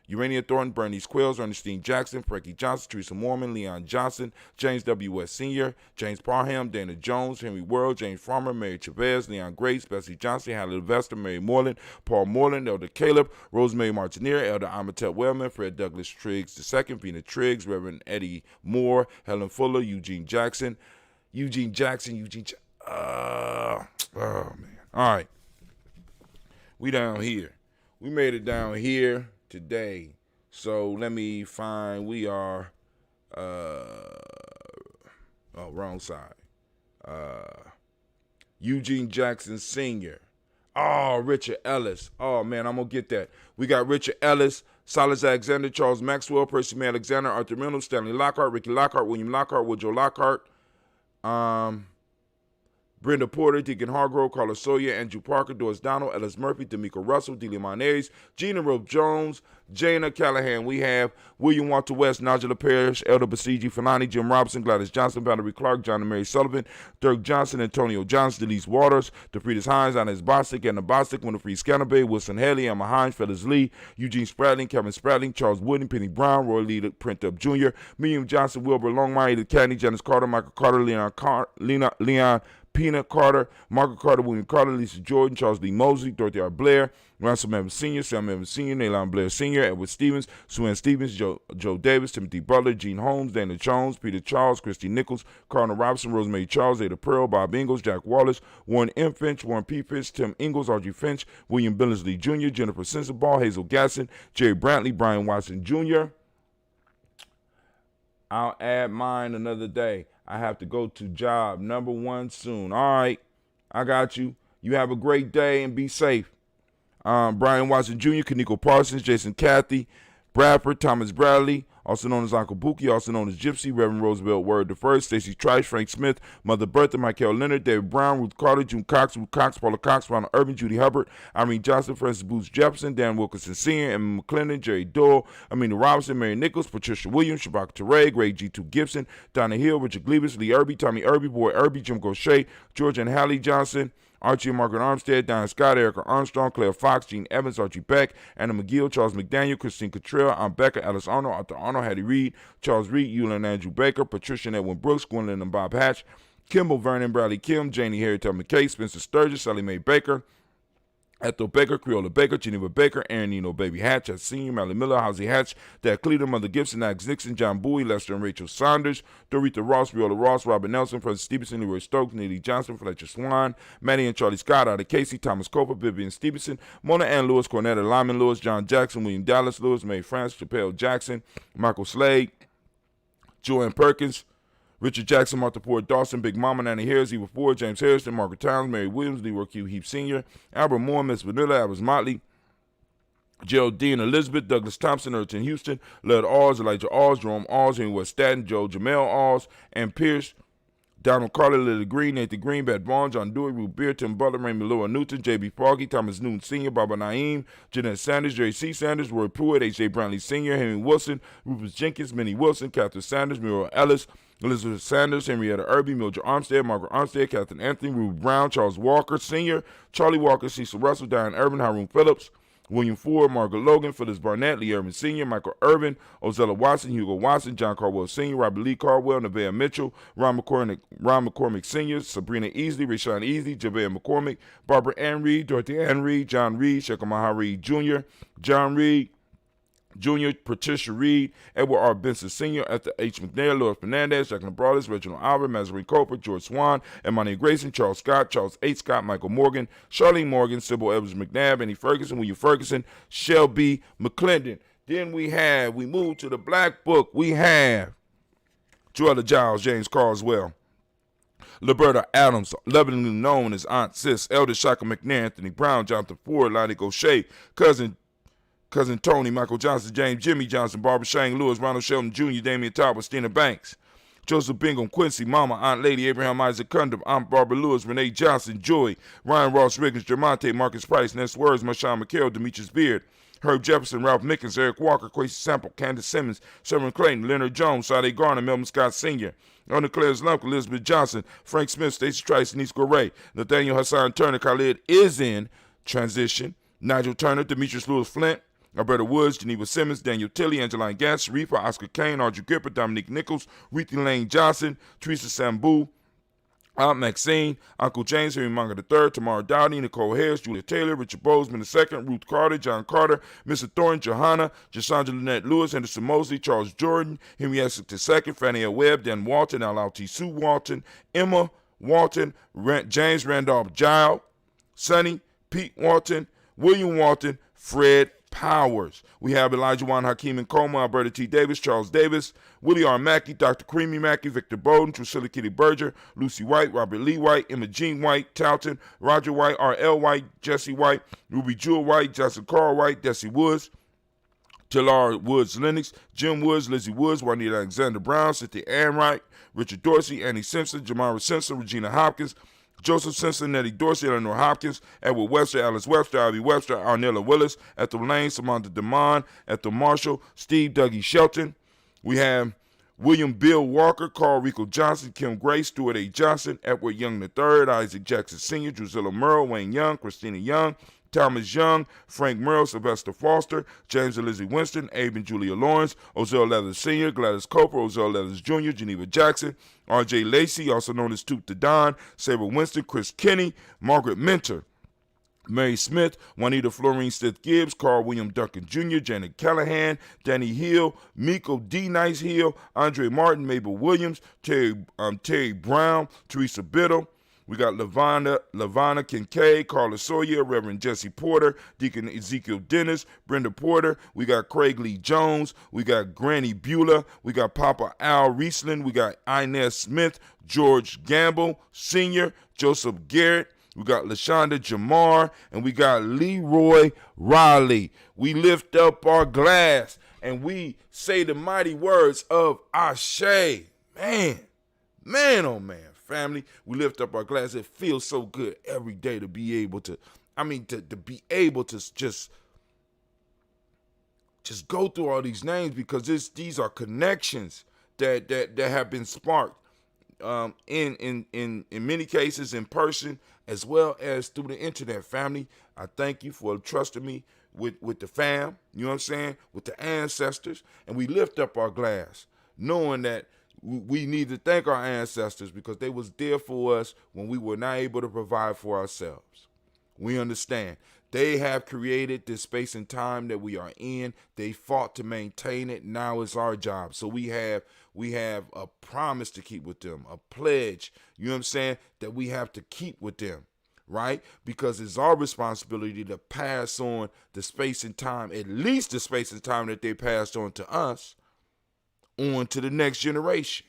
Urania Thornton, Bernice Quails, Ernestine Jackson, Frankie Johnson, Teresa Mormon, Leon Johnson, James W. West Sr., James Parham, Dana Jones, Henry Worrell, James Farmer, Mary Chavez, Leon Grace, Bessie Johnson, Hannah Levester, Mary Moreland, Paul Moreland, Elder Caleb, Rosemary Martineer, Elder Amatet Wellman, Fred Douglas Triggs II, Vina Triggs, Reverend Eddie Moore, Helen Fuller, Eugene Jackson. Oh, man. All right. We down here. We made it down here today. So let me find, we are, wrong side. Eugene Jackson Sr. Oh, Richard Ellis. Oh, man, I'm going to get that. We got Richard Ellis, Silas Alexander, Charles Maxwell, Percy May Alexander, Arthur Reynolds, Stanley Lockhart, Ricky Lockhart, William Lockhart, Woodrow Lockhart, Brenda Porter, Deacon Hargrove, Carlos Sawyer, Andrew Parker, Doris Donald, Ellis Murphy, D'Amico Russell, Delia Monez, Gina Rope Jones, Jana Callahan. We have William Walter West, Nigella Parrish, Elder Basiji Falani, Jim Robinson, Gladys Johnson, Valerie Clark, John and Mary Sullivan, Dirk Johnson, Antonio Johnson, Delise Waters, DeFridas Hines, Inez Bostic, Anna Bostic, Winifred Scanabay, Wilson Haley, Emma Hines, Phyllis Lee, Eugene Spratling, Kevin Spratling, Charles Wooden, Penny Brown, Roy Lee, Print Up Jr., William Johnson, Wilbur Longmire, Edith Cadney, Janice Carter, Michael Carter, Leon Pina Carter, Margaret Carter, William Carter, Lisa Jordan, Charles Lee Mosley, Dorothy R. Blair, Ransom Evans Sr., Sam Evans Sr., Naylon Blair Sr., Edward Stevens, Sue Ann Stevens, Joe Davis, Timothy Butler, Gene Holmes, Dana Jones, Peter Charles, Christy Nichols, Cardinal Robinson, Rosemary Charles, Ada Pearl, Bob Ingalls, Jack Wallace, Warren M. Finch, Warren P. Finch, Tim Ingalls, Audrey Finch, William Billingsley Jr., Jennifer Sensabaugh, Hazel Gasson, Jerry Brantley, Brian Watson Jr. I'll add mine another day. I have to go to job number 1 soon. All right, I got you. You have a great day and be safe. Brian Watson Jr., Kaniko Parsons, Jason Cathy, Bradford, Thomas Bradley, also known as Uncle Buki, also known as Gypsy, Reverend Roosevelt Word the First, Stacey Trice, Frank Smith, Mother Bertha, Michael Leonard, David Brown, Ruth Carter, June Cox, Ruth Cox, Paula Cox, Ronald Irvin, Judy Hubbard, Irene Johnson, Francis Booth Jefferson, Dan Wilkinson Sr., Emma McClendon, Jerry Doyle, Amina Robinson, Mary Nichols, Patricia Williams, Shabaka Teray, Greg G2 Gibson, Donna Hill, Richard Glebus, Lee Irby, Tommy Irby, Boy Irby, Jim Gaucher, George and Hallie Johnson, Archie and Margaret Armstead, Diane Scott, Erica Armstrong, Claire Fox, Gene Evans, Archie Beck, Anna McGill, Charles McDaniel, Christine Cottrell, Aunt Becca, Alice Arnold, Arthur Arnold, Hattie Reed, Charles Reed, Eula and Andrew Baker, Patricia and Edwin Brooks, Gwendolyn and Bob Hatch, Kimball, Vernon, Bradley Kim, Janie Harriet McKay, Spencer Sturgis, Sally Mae Baker, Ethel Baker, Creola Baker, Geneva Baker, Aaron Nino Baby Hatch, Senior, Mally Miller, Housie Hatch, Dad Cleater, Mother Gibson, Alex Nixon, John Bowie, Lester and Rachel Saunders, Dorita Ross, Viola Ross, Robert Nelson, Francis Stevenson, Leroy Stokes, Neely Johnson, Fletcher Swan, Maddie and Charlie Scott, Ada Casey, Thomas Coper, Vivian Stevenson, Mona Ann Lewis, Cornetta Lyman Lewis, John Jackson, William Dallas Lewis, Mae France, Chappelle Jackson, Michael Slade, Joanne Perkins, Richard Jackson, Martha Ford Dawson, Big Mama, Nanny Harris, Eva Ford, James Harrison, Margaret Towns, Mary Williams, Leroy Q. Heap Sr., Albert Moore, Miss Vanilla, Albert Motley, Geraldine Elizabeth, Douglas Thompson, Urchin Houston, Led Alls, Elijah Alls, Jerome Alls, Henry West Staten, Joe Jamel Alls, and Pierce, Donald Carter, Lily Green, Nathan Green, Bad Vaughn, John Dewey, Ruth Beer, Tim Butler, Raymond Loa Newton, J.B. Foggy, Thomas Newton Sr., Baba Naeem, Jeanette Sanders, Jerry C. Sanders, Roy Pruitt, H.J. Brownlee Sr., Henry Wilson, Rufus Jenkins, Minnie Wilson, Catherine Sanders, Muriel Ellis, Elizabeth Sanders, Henrietta Irby, Mildred Armstead, Margaret Armstead, Catherine Anthony, Ruth Brown, Charles Walker Sr., Charlie Walker, Cecil Russell, Diane Irvin, Haroon Phillips, William Ford, Margaret Logan, Phyllis Barnett, Lee Irvin Sr., Michael Irvin, Ozella Watson, Hugo Watson, John Caldwell Sr., Robert Lee Caldwell, Nevaeh Mitchell, Ron McCormick Sr., Sabrina Easley, Rashawn Easley, Javea McCormick, Barbara Ann Reed, Dorothy Ann Reed, John Reed, Shekamaha Reed Jr., John Reed, Jr., Patricia Reed, Edward R. Benson Sr., Esther H. McNair, Lord Fernandez, Jacqueline Broadus, Reginald Albert, Mazarin Coper, George Swan, Emmanuel Grayson, Charles Scott, Charles H. Scott, Michael Morgan, Charlene Morgan, Sybil Evans McNabb, Annie Ferguson, William Ferguson, Shelby McClendon. Then we moved to the Black Book, we have Joella Giles, James Carswell, Liberta Adams, lovingly known as Aunt Sis, Elder Shaka McNair, Anthony Brown, Jonathan Ford, Lonnie Gaucher, Cousin Tony, Michael Johnson, James Jimmy Johnson, Barbara Shane Lewis, Ronald Shelton Jr., Damian Talbot, Stina Banks, Joseph Bingham, Quincy, Mama, Aunt Lady, Abraham Isaac Cundum, Aunt Barbara Lewis, Renee Johnson, Joy, Ryan Ross Riggins, Jermonte, Marcus Price, Ness Words, Marshawn McHale, Demetrius Beard, Herb Jefferson, Ralph Mickens, Eric Walker, Quasi Sample, Candace Simmons, Sherman Clayton, Leonard Jones, Sade Garner, Melvin Scott Sr., Owner Claire's Lump, Elizabeth Johnson, Frank Smith, Stacey Trice, Denise Goray, Nathaniel Hassan Turner, Khalid is in transition, Nigel Turner, Demetrius Lewis Flint, Alberta Woods, Geneva Simmons, Daniel Tilley, Angeline Gass, Sharifa, Oscar Kane, Audrey Gripper, Dominique Nichols, Ruthie Lane Johnson, Teresa Sambu, Aunt Maxine, Uncle James, Henry Munger III, Tamara Dowdy, Nicole Harris, Julia Taylor, Richard Bozeman II, Ruth Carter, John Carter, Mr. Thornton, Johanna, Jasandra Lynette Lewis, Henderson Mosley, Charles Jordan, Henry Essex II, Fannie L. Webb, Dan Walton, L.L.T. Sue Walton, Emma Walton, James Randolph Giles, Sonny, Pete Walton, William Walton, Fred Powers. We have Elijah Juan Hakeem and Coma, Alberta T. Davis, Charles Davis, Willie R. Mackey, Dr. Creamy Mackey, Victor Bowden, Drusilla Kitty Berger, Lucy White, Robert Lee White, Emma Jean White, Towton, Roger White, R.L. White, Jesse White, Ruby Jewel White, Justin Carl White, Desi Woods, Talar Woods Lennox, Jim Woods, Lizzie Woods, Juanita Alexander Brown, Cynthia Ann Wright, Richard Dorsey, Annie Simpson, Jamara Simpson, Regina Hopkins, Joseph Cincinnati Dorsey, Eleanor Hopkins, Edward Webster, Alice Webster, Ivy Webster, Arnella Willis, Ethel Lane, Samantha DeMond, Ethel Marshall, Steve Dougie Shelton. We have William Bill Walker, Carl Rico Johnson, Kim Gray, Stuart A. Johnson, Edward Young III, Isaac Jackson Sr., Drusilla Merle, Wayne Young, Christina Young, Thomas Young, Frank Merle, Sylvester Foster, James and Lizzie Winston, Abe and Julia Lawrence, Ozell Leathers Sr., Gladys Cooper, Ozell Leathers Jr., Geneva Jackson, R.J. Lacey, also known as Toot the Don, Sarah Winston, Chris Kinney, Margaret Minter, Mary Smith, Juanita Florine Stith Gibbs, Carl William Duncan Jr., Janet Callahan, Danny Hill, Miko D. Nice Hill, Andre Martin, Mabel Williams, Terry Brown, Teresa Biddle. We got Lavana Kincaid, Carla Sawyer, Reverend Jesse Porter, Deacon Ezekiel Dennis, Brenda Porter. We got Craig Lee Jones. We got Granny Beulah. We got Papa Al Riesland. We got Inez Smith, George Gamble Sr., Joseph Garrett. We got LaShonda Jamar, and we got Leroy Riley. We lift up our glass, and we say the mighty words of Ashe. Man, oh man, family. We lift up our glass. It feels so good every day to be able to, to be able to just go through all these names, because these are connections that have been sparked in many cases in person, as well as through the internet. Family, I thank you for trusting me with the fam, you know what I'm saying, with the ancestors, and we lift up our glass knowing that we need to thank our ancestors, because they was there for us when we were not able to provide for ourselves. We understand they have created this space and time that we are in. They fought to maintain it. Now it's our job. So we have a promise to keep with them, a pledge, you know what I'm saying, that we have to keep with them, right? Because it's our responsibility to pass on the space and time, at least the space and time that they passed on to us, on to the next generation,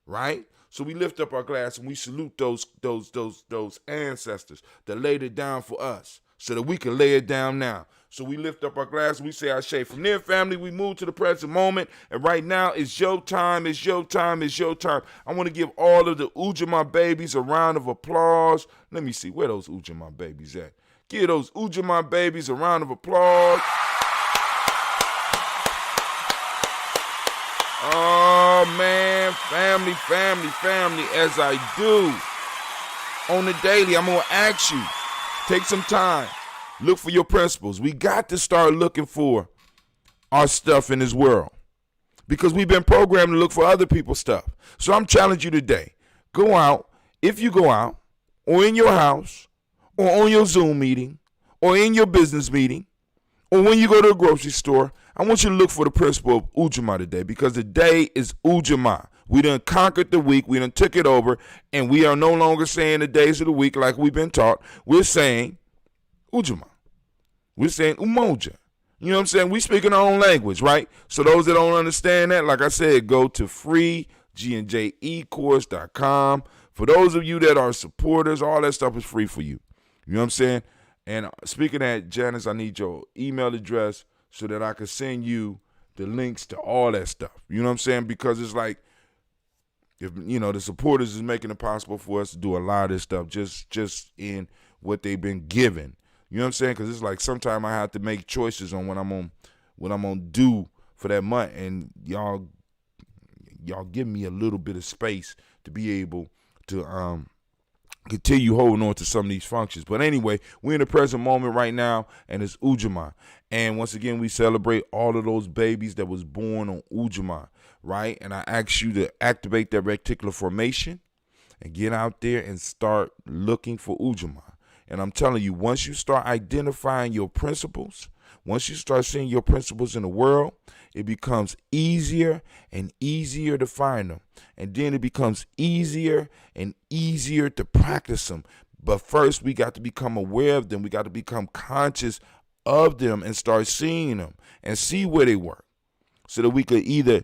right? So we lift up our glass and we salute those ancestors that laid it down for us so that we can lay it down now. So we lift up our glass and we say Ashe. From there, family, we move to the present moment. And right now, it's your time, it's your time, it's your time. I want to give all of the Ujamaa babies a round of applause. Let me see, where those Ujamaa babies at? Give those Ujamaa babies a round of applause. Oh, man, family, as I do on the daily, I'm going to ask you, take some time, look for your principles. We got to start looking for our stuff in this world, because we've been programmed to look for other people's stuff. So I'm challenging you today, go out, if you go out, or in your house, or on your Zoom meeting, or in your business meeting, or when you go to a grocery store, I want you to look for the principle of Ujamaa today, because the day is Ujamaa. We done conquered the week. We done took it over, and we are no longer saying the days of the week like we've been taught. We're saying Ujamaa. We're saying Umoja. You know what I'm saying? We speaking our own language, right? So those that don't understand that, like I said, go to freegnjecourse.com. For those of you that are supporters, all that stuff is free for you. You know what I'm saying? And speaking of that, Janice, I need your email address so that I can send you the links to all that stuff. You know what I'm saying? Because it's like, if the supporters is making it possible for us to do a lot of this stuff just in what they've been given. You know what I'm saying? Because it's like sometimes I have to make choices on what I'm gonna do for that month, and y'all give me a little bit of space to be able to continue holding on to some of these functions. But anyway, we're in the present moment right now, and it's Ujamaa. And once again, we celebrate all of those babies that was born on Ujamaa, right? And I ask you to activate that reticular formation and get out there and start looking for Ujamaa. And I'm telling you, once you start identifying your principles, once you start seeing your principles in the world, it becomes easier and easier to find them. And then it becomes easier and easier to practice them. But first, we got to become aware of them. We got to become conscious of them and start seeing them and see where they work, so that we could either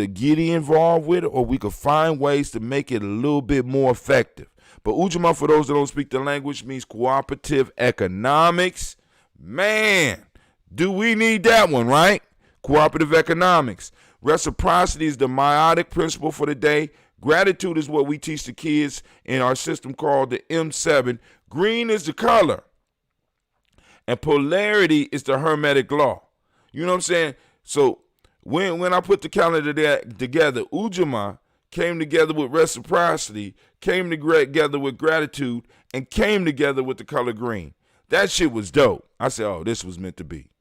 get involved with it, or we could find ways to make it a little bit more effective. But Ujamaa, for those that don't speak the language, means cooperative economics. Man, do we need that one, right? Cooperative economics. Reciprocity is the meiotic principle for the day. Gratitude is what we teach the kids in our system called the M7. Green is the color. And polarity is the Hermetic law. You know what I'm saying? So when I put the calendar together, Ujamaa came together with reciprocity, came together with gratitude, and came together with the color green. That shit was dope. I said, oh, this was meant to be.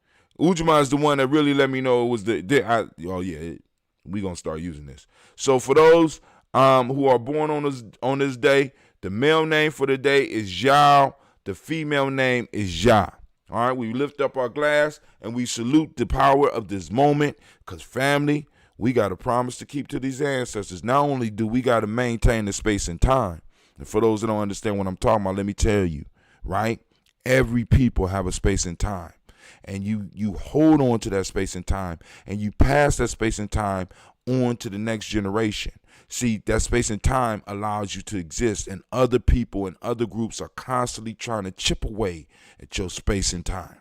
Ujamaa is the one that really let me know it was we gonna start using this. So for those who are born on this day, the male name for the day is Yao. The female name is Ya. All right, we lift up our glass and we salute the power of this moment, because family, we got a promise to keep to these ancestors. Not only do we got to maintain the space and time, and for those that don't understand what I'm talking about, let me tell you, right? Every people have a space and time, and you hold on to that space and time, and you pass that space and time on to the next generation. See, that space and time allows you to exist, and other people and other groups are constantly trying to chip away at your space and time.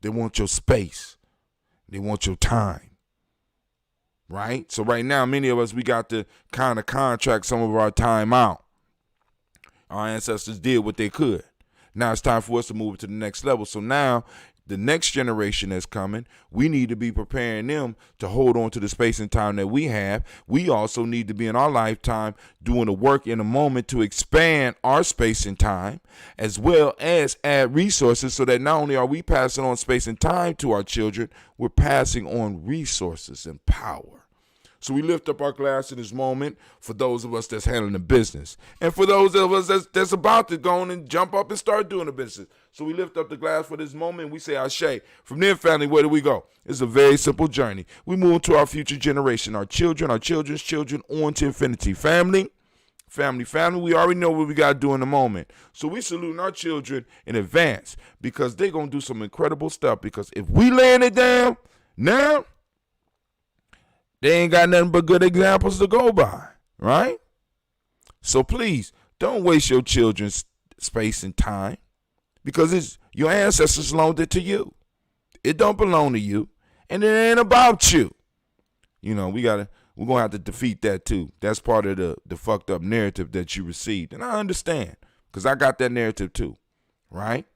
They want your space. They want your time. Right? So right now, many of us, we got to kind of contract some of our time out. Our ancestors did what they could. Now it's time for us to move to the next level. So now the next generation that's coming, we need to be preparing them to hold on to the space and time that we have. We also need to be in our lifetime doing the work in a moment to expand our space and time, as well as add resources, so that not only are we passing on space and time to our children, we're passing on resources and power. So we lift up our glass in this moment for those of us that's handling the business, and for those of us that's about to go on and jump up and start doing the business. So we lift up the glass for this moment and we say Ashe. From there, family, where do we go? It's a very simple journey. We move to our future generation, our children, our children's children, on to infinity. Family, we already know what we got to do in the moment. So we salute our children in advance, because they're going to do some incredible stuff. Because if we laying it down now, they ain't got nothing but good examples to go by, right? So please, don't waste your children's space and time, because it's your ancestors loaned it to you. It don't belong to you, and it ain't about you. You know, we're going to have to defeat that too. That's part of the fucked up narrative that you received. And I understand, because I got that narrative too, right?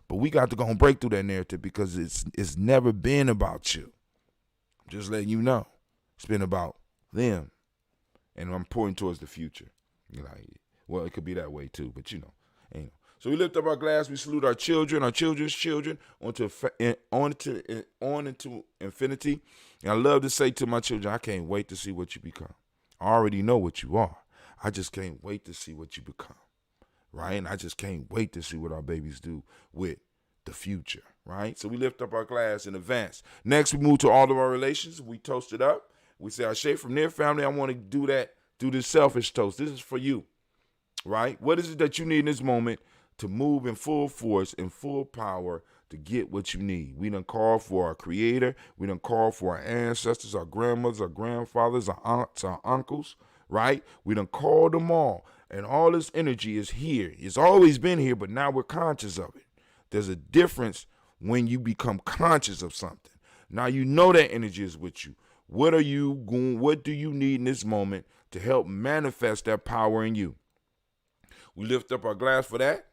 But we got to go and break through that narrative, because it's never been about you. I'm just letting you know. It's been about them, and I'm pointing towards the future. You're like, well, it could be that way too, but you know. So we lift up our glass, we salute our children, our children's children, on into infinity. And I love to say to my children, I can't wait to see what you become. I already know what you are. I just can't wait to see what you become, right? And I just can't wait to see what our babies do with the future, right? So we lift up our glass in advance. Next, we move to all of our relations. We toast it up. We say, Ashe. From there, family, I want to do this selfish toast. This is for you, right? What is it that you need in this moment to move in full force, in full power, to get what you need? We done call for our creator. We done call for our ancestors, our grandmothers, our grandfathers, our aunts, our uncles, right? We done called them all. And all this energy is here. It's always been here, but now we're conscious of it. There's a difference when you become conscious of something. Now you know that energy is with you. What do you need in this moment to help manifest that power in you? We lift up our glass for that,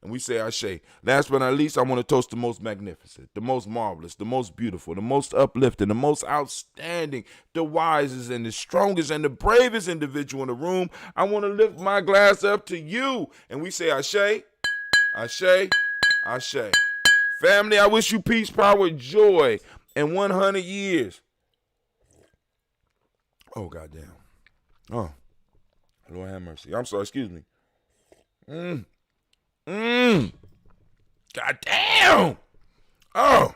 and we say Ashe. Last but not least, I want to toast the most magnificent, the most marvelous, the most beautiful, the most uplifting, the most outstanding, the wisest and the strongest and the bravest individual in the room. I want to lift my glass up to you, and we say Ashe, Ashe, Ashe. Family, I wish you peace, power, joy, and 100 years. Oh, goddamn. Oh, Lord have mercy. I'm sorry, excuse me. Goddamn. Oh,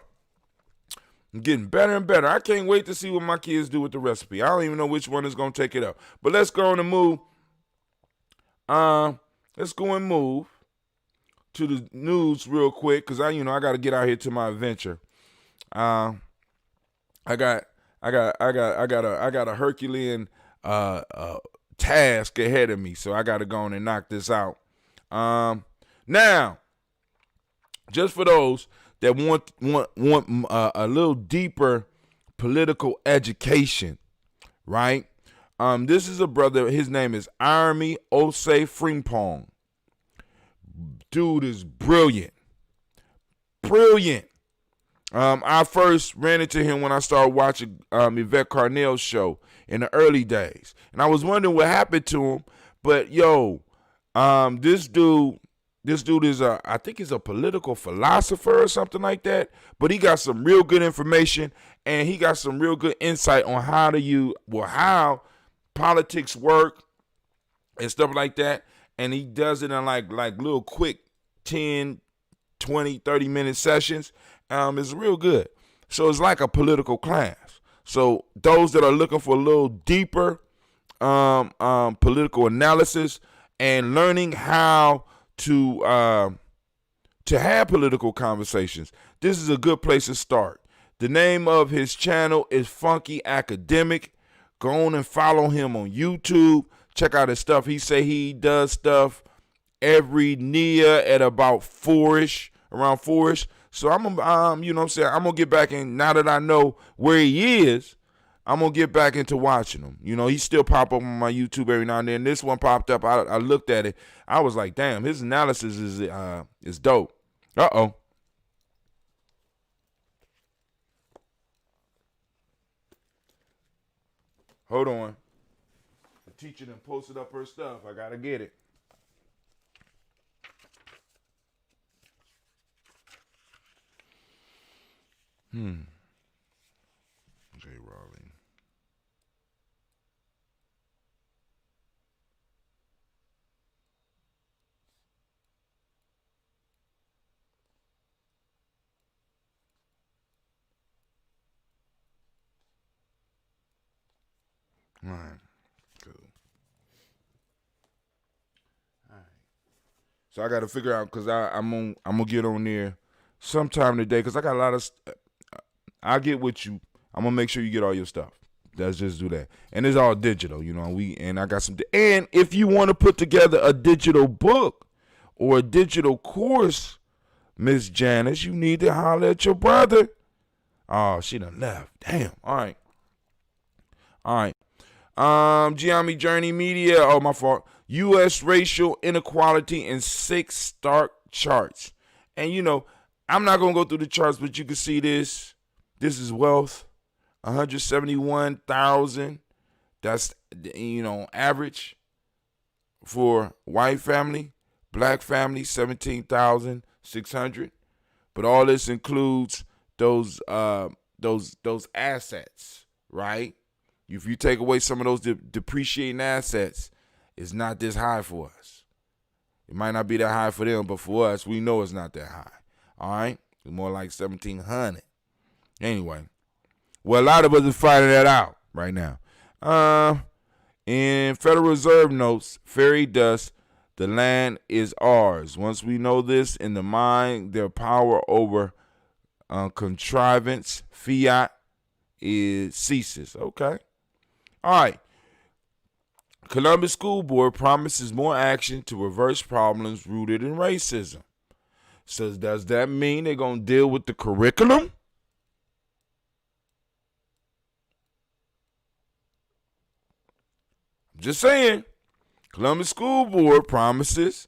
I'm getting better and better. I can't wait to see what my kids do with the recipe. I don't even know which one is going to take it up. But let's go on and move. Let's go and move to the news real quick, because I got to get out here to my adventure. I got a Herculean task ahead of me, so I got to go on and knock this out. Now, just for those that want a little deeper political education, right? This is a brother. His name is Army Osei Frimpong. Dude is brilliant. Brilliant. I first ran into him when I started watching Yvette Carnell's show in the early days. And I was wondering what happened to him. But, this dude is I think he's a political philosopher or something like that. But he got some real good information, and he got some real good insight on how politics work and stuff like that. And he does it in like little quick 10, 20, 30-minute sessions. It's real good. So it's like a political class. So those that are looking for a little deeper political analysis and learning how to have political conversations, this is a good place to start. The name of his channel is Funky Academic. Go on and follow him on YouTube. Check out his stuff. He say he does stuff every near at about around 4-ish. So I'm I'm gonna get back in. Now that I know where he is, I'm gonna get back into watching him. He still pop up on my YouTube every now and then. This one popped up. I looked at it. I was like, damn, his analysis is dope. Uh-oh. Hold on. The teacher done posted up her stuff. I gotta get it. J. Raleigh. All right. Cool. All right. So I got to figure out, because I'm gonna get on there sometime today, because I got a lot of. I'll get with you. I'm gonna make sure you get all your stuff. Let's just do that. And it's all digital, and I got some. And if you want to put together a digital book or a digital course, Miss Janice, you need to holler at your brother. Oh, she done left. Damn. All right. Gye-Nyame Journey Media. Oh, my fault. U.S. racial inequality in 6 stark charts. And I'm not gonna go through the charts, but you can see this. This is wealth, 171,000. That's average for white family. Black family, 17,600. But all this includes those assets, right? If you take away some of those depreciating assets, it's not this high for us. It might not be that high for them, but for us, we know it's not that high. All right? It's more like 1,700. Anyway, well, a lot of us are finding that out right now. In Federal Reserve notes, fairy dust, the land is ours. Once we know this in the mind, their power over contrivance, fiat, ceases. Okay. All right. Columbus School Board promises more action to reverse problems rooted in racism. So does that mean they're going to deal with the curriculum? I'm just saying. Columbus School Board promises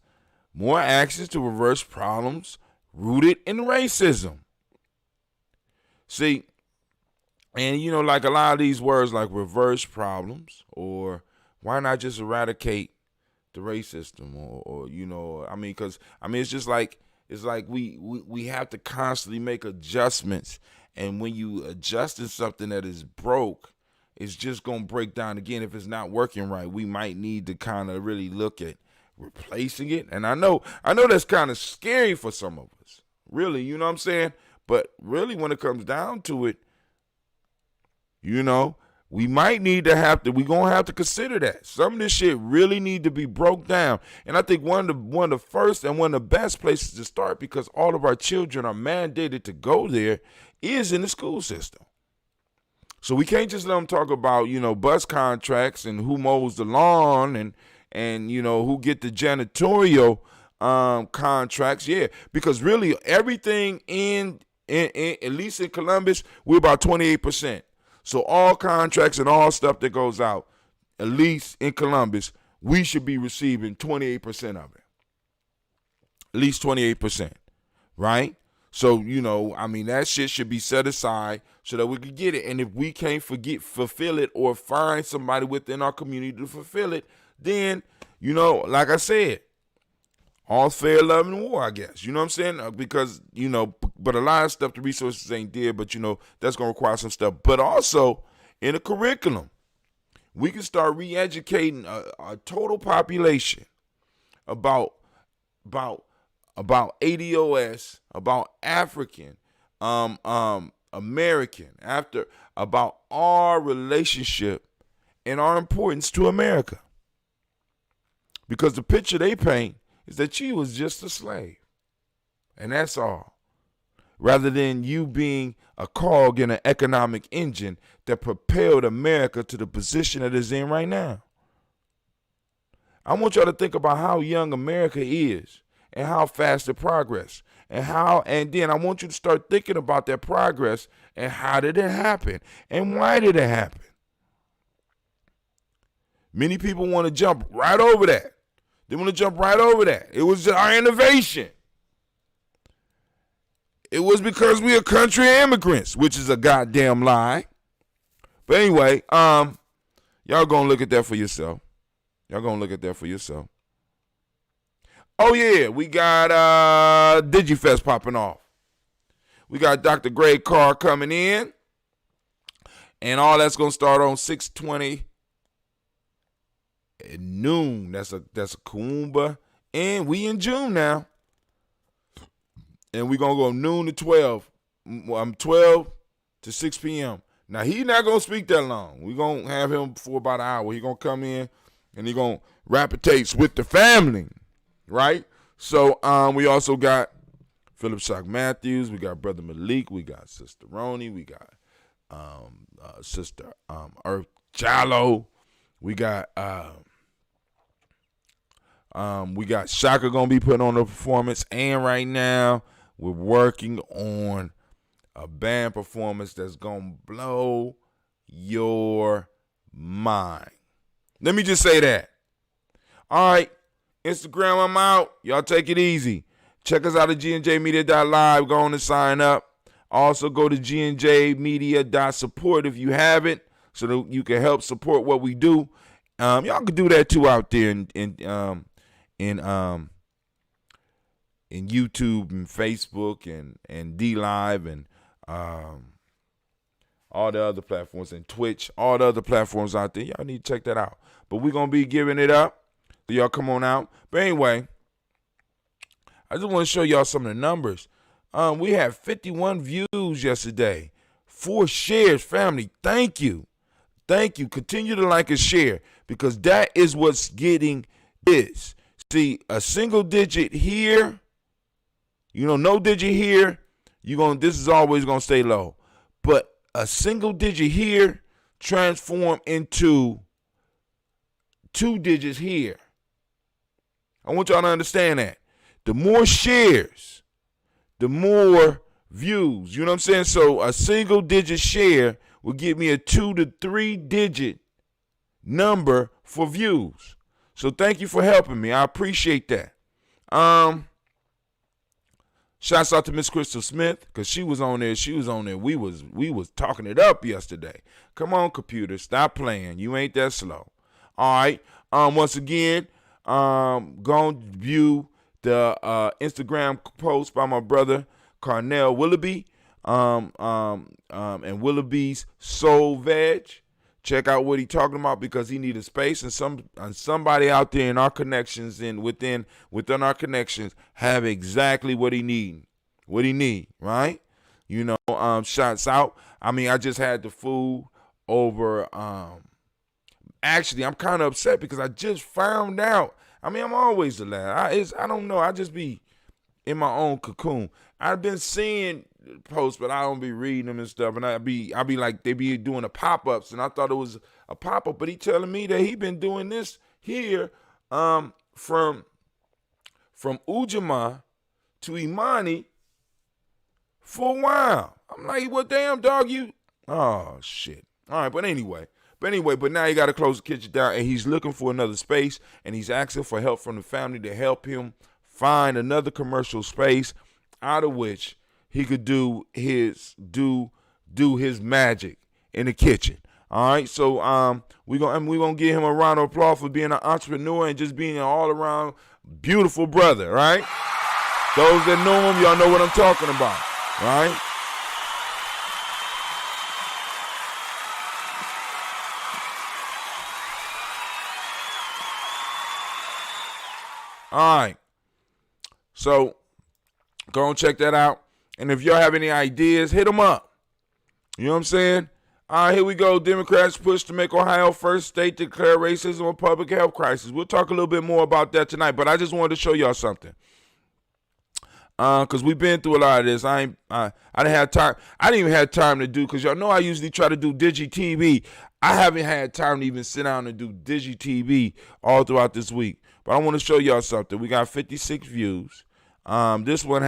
more actions to reverse problems rooted in racism. See, and like a lot of these words like reverse problems, or why not just eradicate the race system, or because it's just like, it's like we have to constantly make adjustments, and when you adjusting something that is broke, it's just gonna break down again. If it's not working right, we might need to kind of really look at replacing it. And I know that's kind of scary for some of us, really, you know what I'm saying? But really, when it comes down to it, we might need to we're going to have to consider that. Some of this shit really need to be broke down. And I think one of the first and one of the best places to start, because all of our children are mandated to go there, is in the school system. So we can't just let them talk about, bus contracts and who mows the lawn and who get the janitorial contracts. Yeah, because really everything in at least in Columbus, we're about 28%. So all contracts and all stuff that goes out, at least in Columbus, we should be receiving 28% of it. At least 28%, right? So, that shit should be set aside so that we can get it. And if we can't fulfill it or find somebody within our community to fulfill it, then, like I said, all fair, love, and war, I guess. You know what I'm saying? Because, but a lot of stuff, the resources ain't there, but, that's going to require some stuff. But also, in the curriculum, we can start re-educating a total population about ADOS, about African, American, about our relationship and our importance to America. Because the picture they paint is that you was just a slave. And that's all. Rather than you being a cog in an economic engine that propelled America to the position that it's in right now. I want y'all to think about how young America is and how fast it progress. And then I want you to start thinking about that progress and how did it happen and why did it happen. Many people want to jump right over that. They want to jump right over that. It was our innovation. It was because we are country immigrants, which is a goddamn lie. But anyway, y'all gonna look at that for yourself. Oh yeah, we got DigiFest popping off. We got Dr. Greg Carr coming in. And all that's gonna start on 6/20 at noon. That's a Kuumba. And we in June now. And we're going to go noon to 12. 12 to 6 p.m. Now, he's not going to speak that long. We're going to have him for about an hour. He's going to come in and he's going to rapportate with the family, right? So we also got Philip Shock Matthews. We got Brother Malik. We got Sister Roni. We got Sister Earth Jallo. We got Shaka going to be putting on a performance. And right now, we're working on a band performance that's going to blow your mind. Let me just say that. All right, Instagram, I'm out. Y'all take it easy. Check us out at GNJMedia.live. Go on and sign up. Also, go to GNJMedia.support if you haven't, so that you can help support what we do. Y'all can do that too out there in YouTube and Facebook and DLive and all the other platforms and Twitch, all the other platforms out there. Y'all need to check that out. But we're going to be giving it up. So y'all come on out. But anyway, I just want to show y'all some of the numbers. We had 51 views yesterday. 4 shares, family. Thank you. Thank you. Continue to like and share because that is what's getting this. See, a single digit here, no digit here, this is always going to stay low. But a single digit here transform into 2 digits here. I want y'all to understand that. The more shares, the more views. You know what I'm saying? So a single digit share will give me a 2 to 3 digit number for views. So thank you for helping me. I appreciate that. Shouts out to Miss Crystal Smith because she was on there. We was talking it up yesterday. Come on, computer, stop playing. You ain't that slow. All right. Once again, go and view the Instagram post by my brother Carnell Willoughby, and Willoughby's Soul Veg. Check out what he's talking about because he needed space, and somebody out there in our connections and within our connections have exactly what he need, right? Shots out. I mean, I just had the food over. Actually, I'm kind of upset because I just found out. I mean, I'm always the last. I don't know. I just be in my own cocoon. I've been seeing posts, but I don't be reading them and stuff. And I be like, they be doing the pop-ups, and I thought it was a pop-up, but he telling me that he been doing this here from Ujamaa to Imani for a while. I'm like, well, damn, dog, you. Oh, shit. All right, but anyway. But anyway, but now he got to close the kitchen down, and he's looking for another space, and he's asking for help from the family to help him find another commercial space out of which he could do his magic in the kitchen. All right, so we're gonna give him a round of applause for being an entrepreneur and just being an all-around beautiful brother, right? Those that know him, y'all know what I'm talking about, right? All right, so go and check that out. And if y'all have any ideas, hit them up. You know what I'm saying? All right, here we go. Democrats push to make Ohio first state to declare racism a public health crisis. We'll talk a little bit more about that tonight, but I just wanted to show y'all something. Because we've been through a lot of this. I didn't have time. I didn't even have time to do, because y'all know I usually try to do DigiTV. I haven't had time to even sit down and do DigiTV all throughout this week. But I want to show y'all something. We got 56 views. This one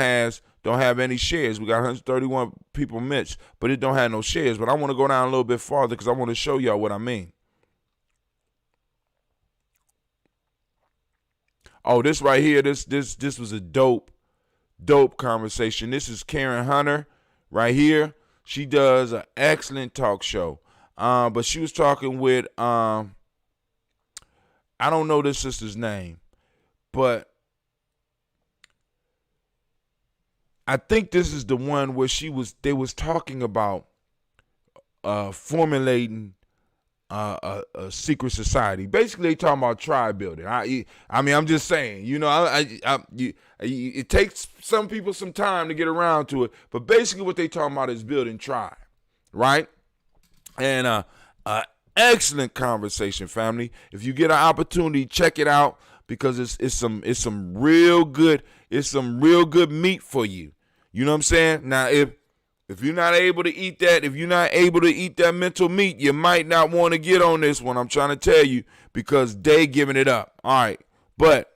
don't have any shares. We got 131 people missed, but it don't have no shares. But I want to go down a little bit farther because I want to show y'all what I mean. Oh, this right here, this was a dope conversation. This is Karen Hunter right here. She does an excellent talk show. But she was talking with I don't know this sister's name, but I think this is the one where they was talking about formulating a secret society. Basically, they talking about tribe building. I mean, I'm just saying, you know, it takes some people some time to get around to it, but basically what they talking about is building tribe, right? And excellent conversation, family. If you get an opportunity, check it out, because it's some real good meat for you. You know what I'm saying? Now, if you're not able to eat that mental meat, you might not want to get on this one. I'm trying to tell you, because they giving it up. All right, but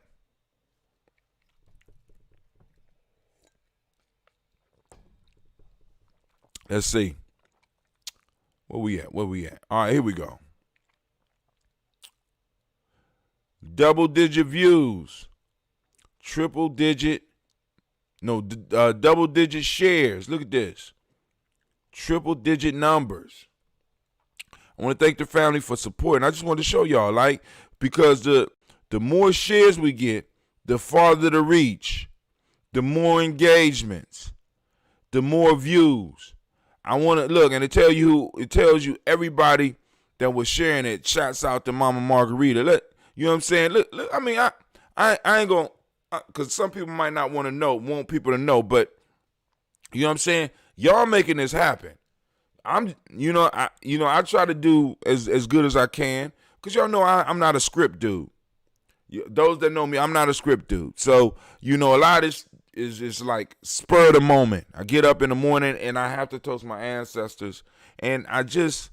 let's see. Where we at? All right, here we go. Double-digit views. Double-digit shares. Look at this. Triple-digit numbers. I want to thank the family for supporting. I just want to show y'all, like, because the more shares we get, the farther the reach, the more engagements, the more views. I want to look, and it tells you everybody that was sharing it. Shouts out to Mama Margarita. Look, you know what I'm saying? Look, I mean, I ain't gonna, because some people might not want people to know, but you know what I'm saying? Y'all making this happen. I try to do as good as I can, because y'all know I'm not a script dude. Those that know me, I'm not a script dude. So, you know, a lot of this is like spur of the moment. I get up in the morning and I have to toast my ancestors, and I just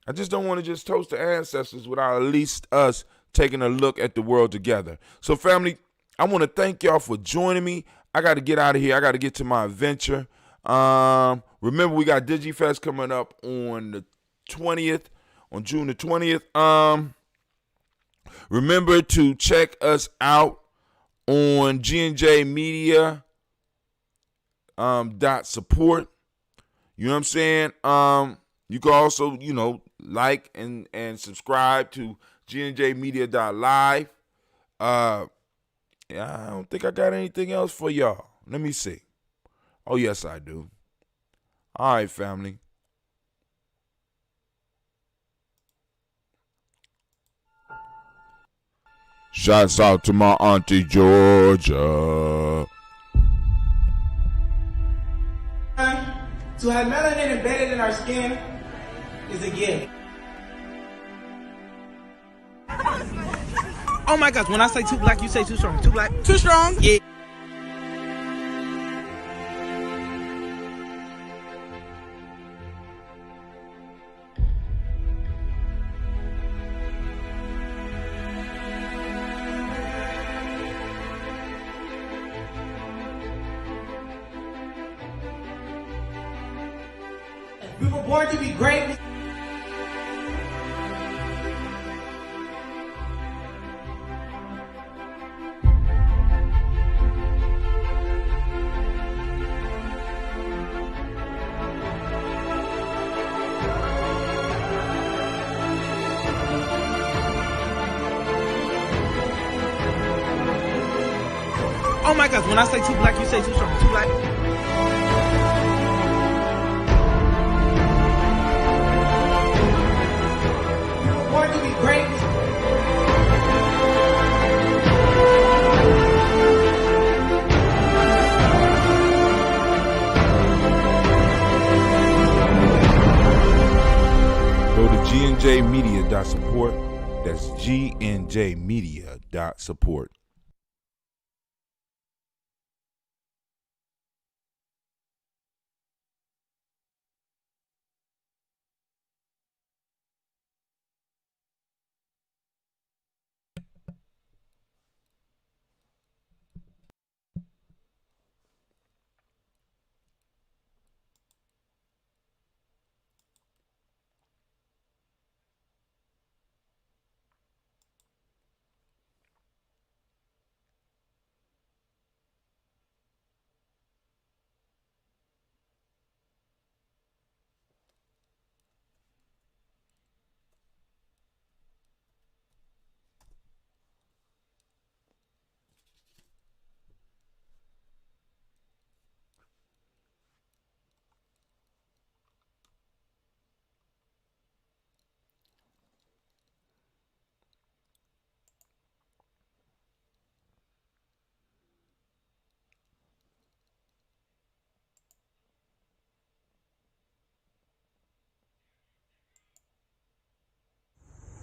don't want to just toast the ancestors without at least us taking a look at the world together. So, family, I want to thank y'all for joining me. I got to get out of here. I got to get to my adventure. Remember, we got DigiFest coming up on the 20th, on June the 20th. Remember to check us out on GNJMedia.support. You know what I'm saying? You can also, you know, like and subscribe to GNJMedia.live. I don't think I got anything else for y'all. Let me see. Oh, yes, I do. All right, family. Shouts out to my auntie Georgia. To have melanin embedded in our skin is a gift. Oh my gosh, when I say too black, you say too strong. Too black? Too strong? Yeah. We were born to be great. Oh my gosh, when I say too black, you say too strong. Too black. You were born to be great. Go to GNJMedia.support. That's GNJMedia.support.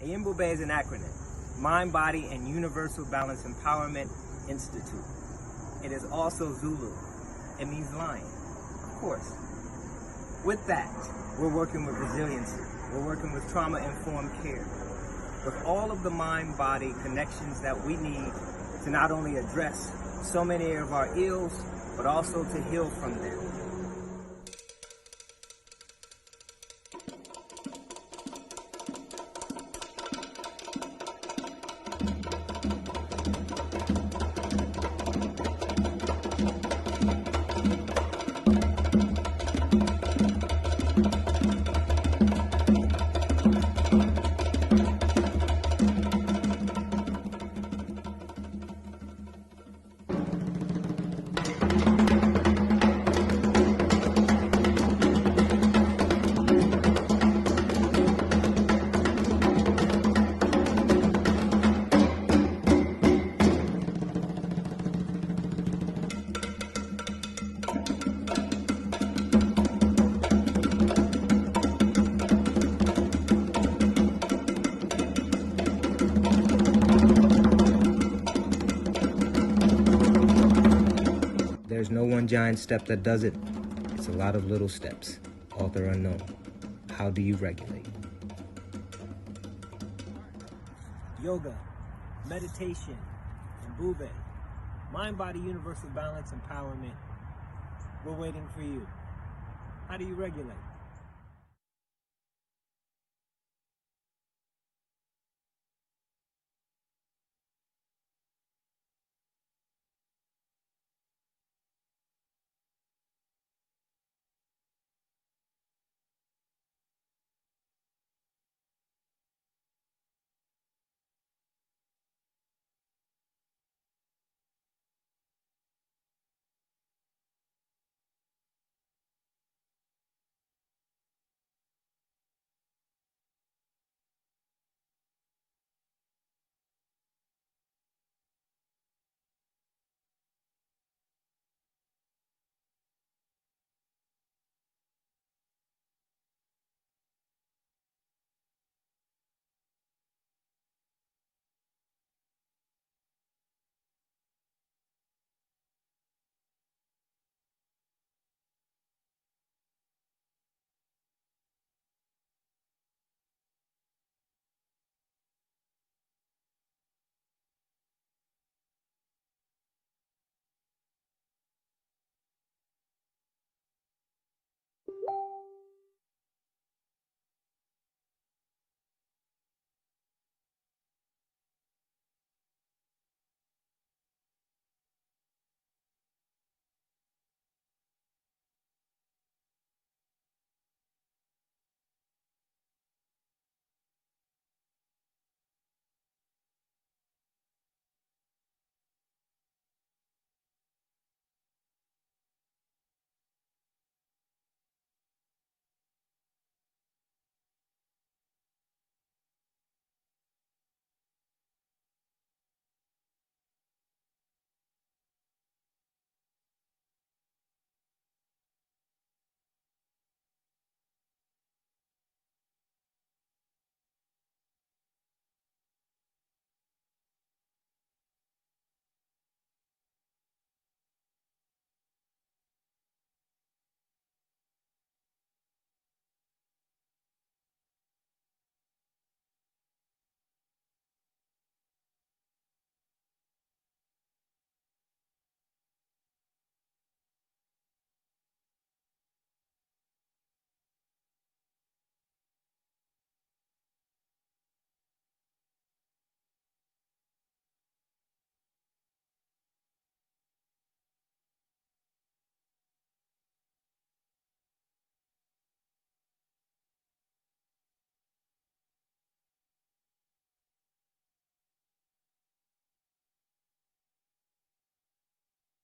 Ayimbobe is an acronym, Mind, Body, and Universal Balance Empowerment Institute. It is also Zulu. It means lion, of course. With that, we're working with resiliency. We're working with trauma-informed care. With all of the mind-body connections that we need to not only address so many of our ills, but also to heal from them. There's no one giant step that does it. It's a lot of little steps. Author unknown. How do you regulate? Yoga, meditation, and Bube. Mind, body, universal balance, empowerment. We're waiting for you. How do you regulate?